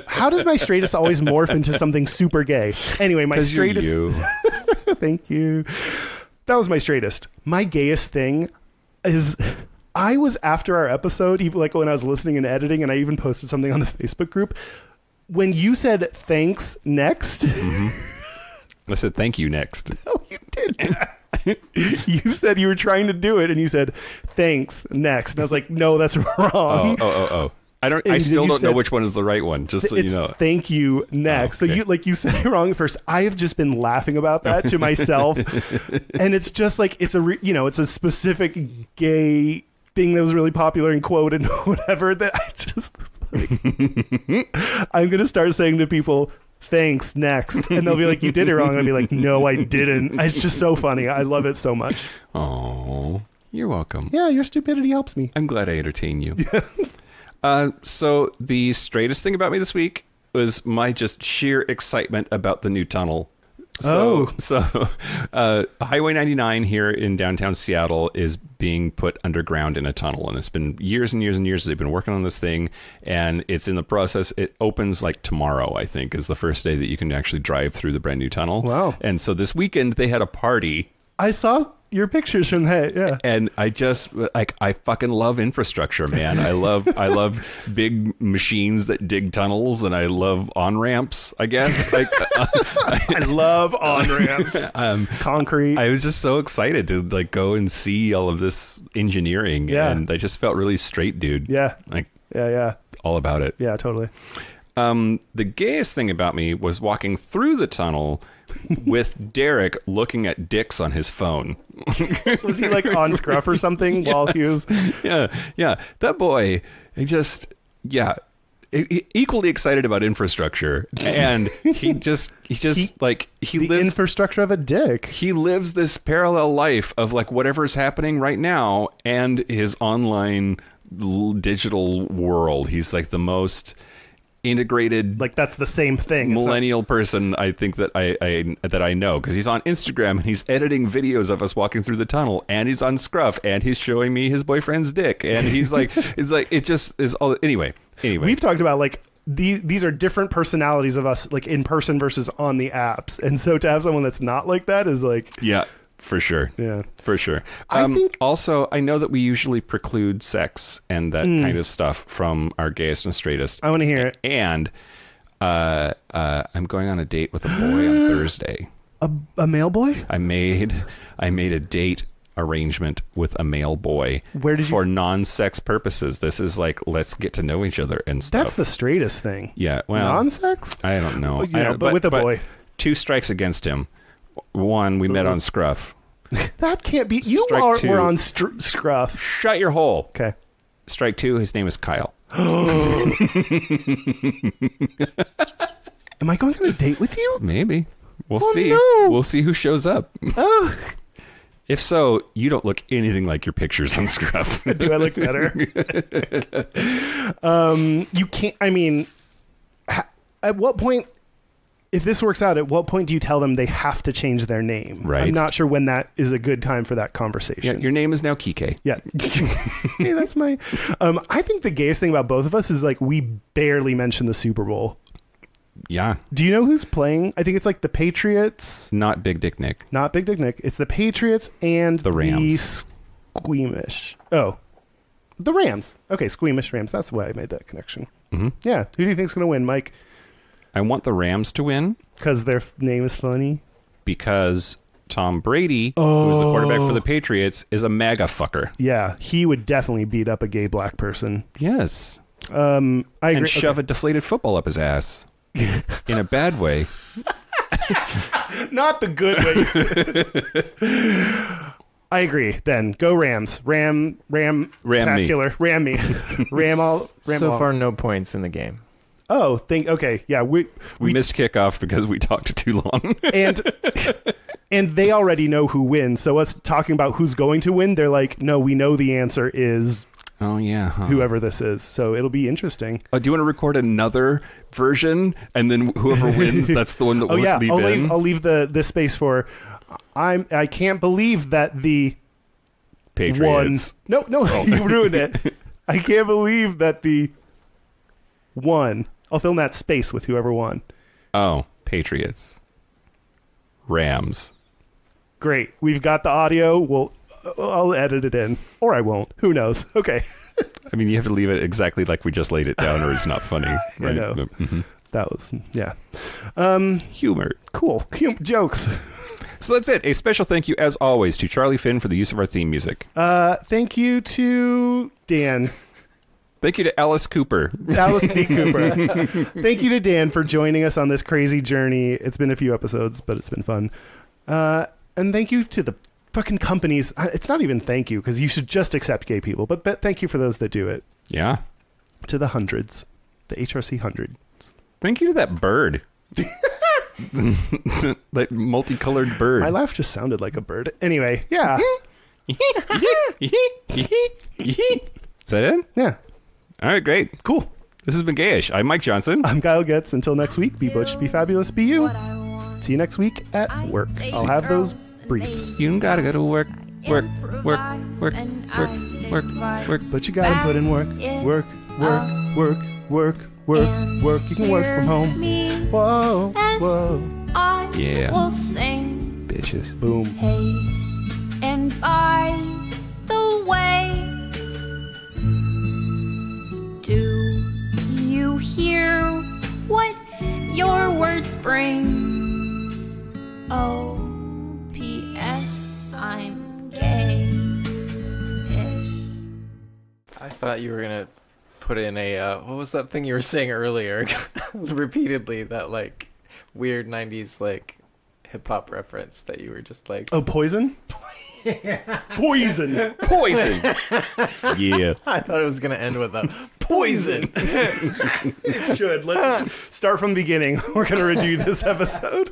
How does my straightest always morph into something super gay? Anyway, my straightest... You. Thank you. That was my straightest. My gayest thing is... I was after our episode, even like when I was listening and editing, and I even posted something on the Facebook group. When you said thanks next... Mm-hmm. I said thank you next. No, you didn't. You said you were trying to do it, and you said thanks next, and I was like, no, that's wrong. Oh. I still don't know which one is the right one, just so you know. Thank you next. Okay. So you said it wrong at first. I have just been laughing about that to myself, and it's just like it's a specific gay thing that was really popular and quoted and whatever that I just like, I'm gonna start saying to people, thanks next, and they'll be like, you did it wrong, and I'll be like, no, I didn't. It's just so funny. I love it so much. Oh, you're welcome. Yeah, your stupidity helps me. I'm glad I entertain you. So the straightest thing about me this week was my just sheer excitement about the new tunnel So Highway 99 here in downtown Seattle is being put underground in a tunnel, and it's been years and years and years they've been working on this thing, and it's in the process. It opens like tomorrow, I think, is the first day that you can actually drive through the brand new tunnel. Wow. And so this weekend they had a party. I saw your pictures from that, yeah. And I just I fucking love infrastructure, man. I love big machines that dig tunnels, and I love on-ramps, I guess. I love on-ramps. Concrete. I was just so excited to go and see all of this engineering, and I just felt really straight, dude. Yeah. Yeah. All about it. Yeah, totally. The gayest thing about me was walking through the tunnel with Derek looking at dicks on his phone. Was he on Scruff or something while he was... Yeah. That boy, equally excited about infrastructure, and he lives infrastructure of a dick. He lives this parallel life of whatever's happening right now and his online digital world. He's the most integrated, that's the same thing. Millennial person I think that I know, because he's on Instagram and he's editing videos of us walking through the tunnel, and he's on Scruff and he's showing me his boyfriend's dick, and he's it just is all. Anyway, we've talked about these are different personalities of us, in person versus on the apps, and so to have someone that's not like that is yeah. For sure. Yeah. For sure. I think... Also, I know that we usually preclude sex and that kind of stuff from our gayest and straightest. I want to hear it. And I'm going on a date with a boy on Thursday. A male boy? I made a date arrangement with a male boy. Where did you... For non-sex purposes. This is let's get to know each other and stuff. That's the straightest thing. Yeah. Well, non-sex? I don't know. But with a boy. 2 strikes against him. 1, we met on Scruff. That can't be. You were on Scruff. Shut your hole. Okay. Strike 2, his name is Kyle. Am I going on a date with you? Maybe. We'll see. No. We'll see who shows up. Oh. If so, you don't look anything like your pictures on Scruff. Do I look better? You can't. I mean, at what point... If this works out, at what point do you tell them they have to change their name? Right. I'm not sure when that is a good time for that conversation. Yeah, your name is now Kike. Yeah. Hey, that's my... I think the gayest thing about both of us is, we barely mention the Super Bowl. Yeah. Do you know who's playing? I think it's, the Patriots. Not Big Dick Nick. Not Big Dick Nick. It's the Patriots and the Rams. Squeamish. Oh. The Rams. Okay, Squeamish Rams. That's why I made that connection. Mm-hmm. Yeah. Who do you think's going to win, Mike? I want the Rams to win. Because their name is funny? Because Tom Brady, who's the quarterback for the Patriots, is a MAGA fucker. Yeah, he would definitely beat up a gay black person. Yes. I agree. And shove a deflated football up his ass. In a bad way. Not the good way. I agree. Then go Rams. Ram spectacular. Ram me. Ram So all. far, no points in the game. Oh, okay. Yeah, we missed kickoff because we talked too long. and they already know who wins. So us talking about who's going to win, they're like, no, we know the answer is whoever this is. So it'll be interesting. Do you want to record another version, and then whoever wins, that's the one that we'll leave in? I'll leave the space for. I can't believe that the Patriots. No, you ruined it. I can't believe that the won. I'll fill in that space with whoever won. Oh, Patriots. Rams. Great. We've got the audio. I'll edit it in. Or I won't. Who knows? Okay. I mean, you have to leave it exactly like we just laid it down, or it's not funny. Right? I know. Mm-hmm. That was, yeah. Humor. Cool. Jokes. So that's it. A special thank you, as always, to Charlie Finn for the use of our theme music. Thank you to Dan. Thank you to Alice Cooper. Alice B. Cooper. Thank you to Dan for joining us on this crazy journey. It's been a few episodes, but it's been fun. And thank you to the fucking companies. It's not even thank you, because you should just accept gay people. But thank you for those that do it. Yeah. To the hundreds. The HRC 100. Thank you to that bird. That multicolored bird. My laugh just sounded like a bird. Anyway, yeah. Is that it? Yeah. All right, great. Cool. This has been Gayish. I'm Mike Johnson. I'm Kyle Getz. Until next week, be butch, be fabulous, be you. see you next week at work. I'll have those briefs. You gotta go to work. Work. Work. Work. Work. Work. Work. But you gotta put in work. Work. Work. Work. Work. Work. Work. You can work from home. Whoa. Whoa. Yeah. We'll sing. Bitches. Boom. Hey, and by the way, do you hear what your words bring? Oh, P.S. I'm gay-ish. I thought you were gonna put in a what was that thing you were saying earlier? Repeatedly, that like weird '90s like hip hop reference that you were just like. Oh, poison? Poison. Poison. Yeah. I thought it was gonna end with a poison. It should. Let's start from the beginning. We're going to review this episode.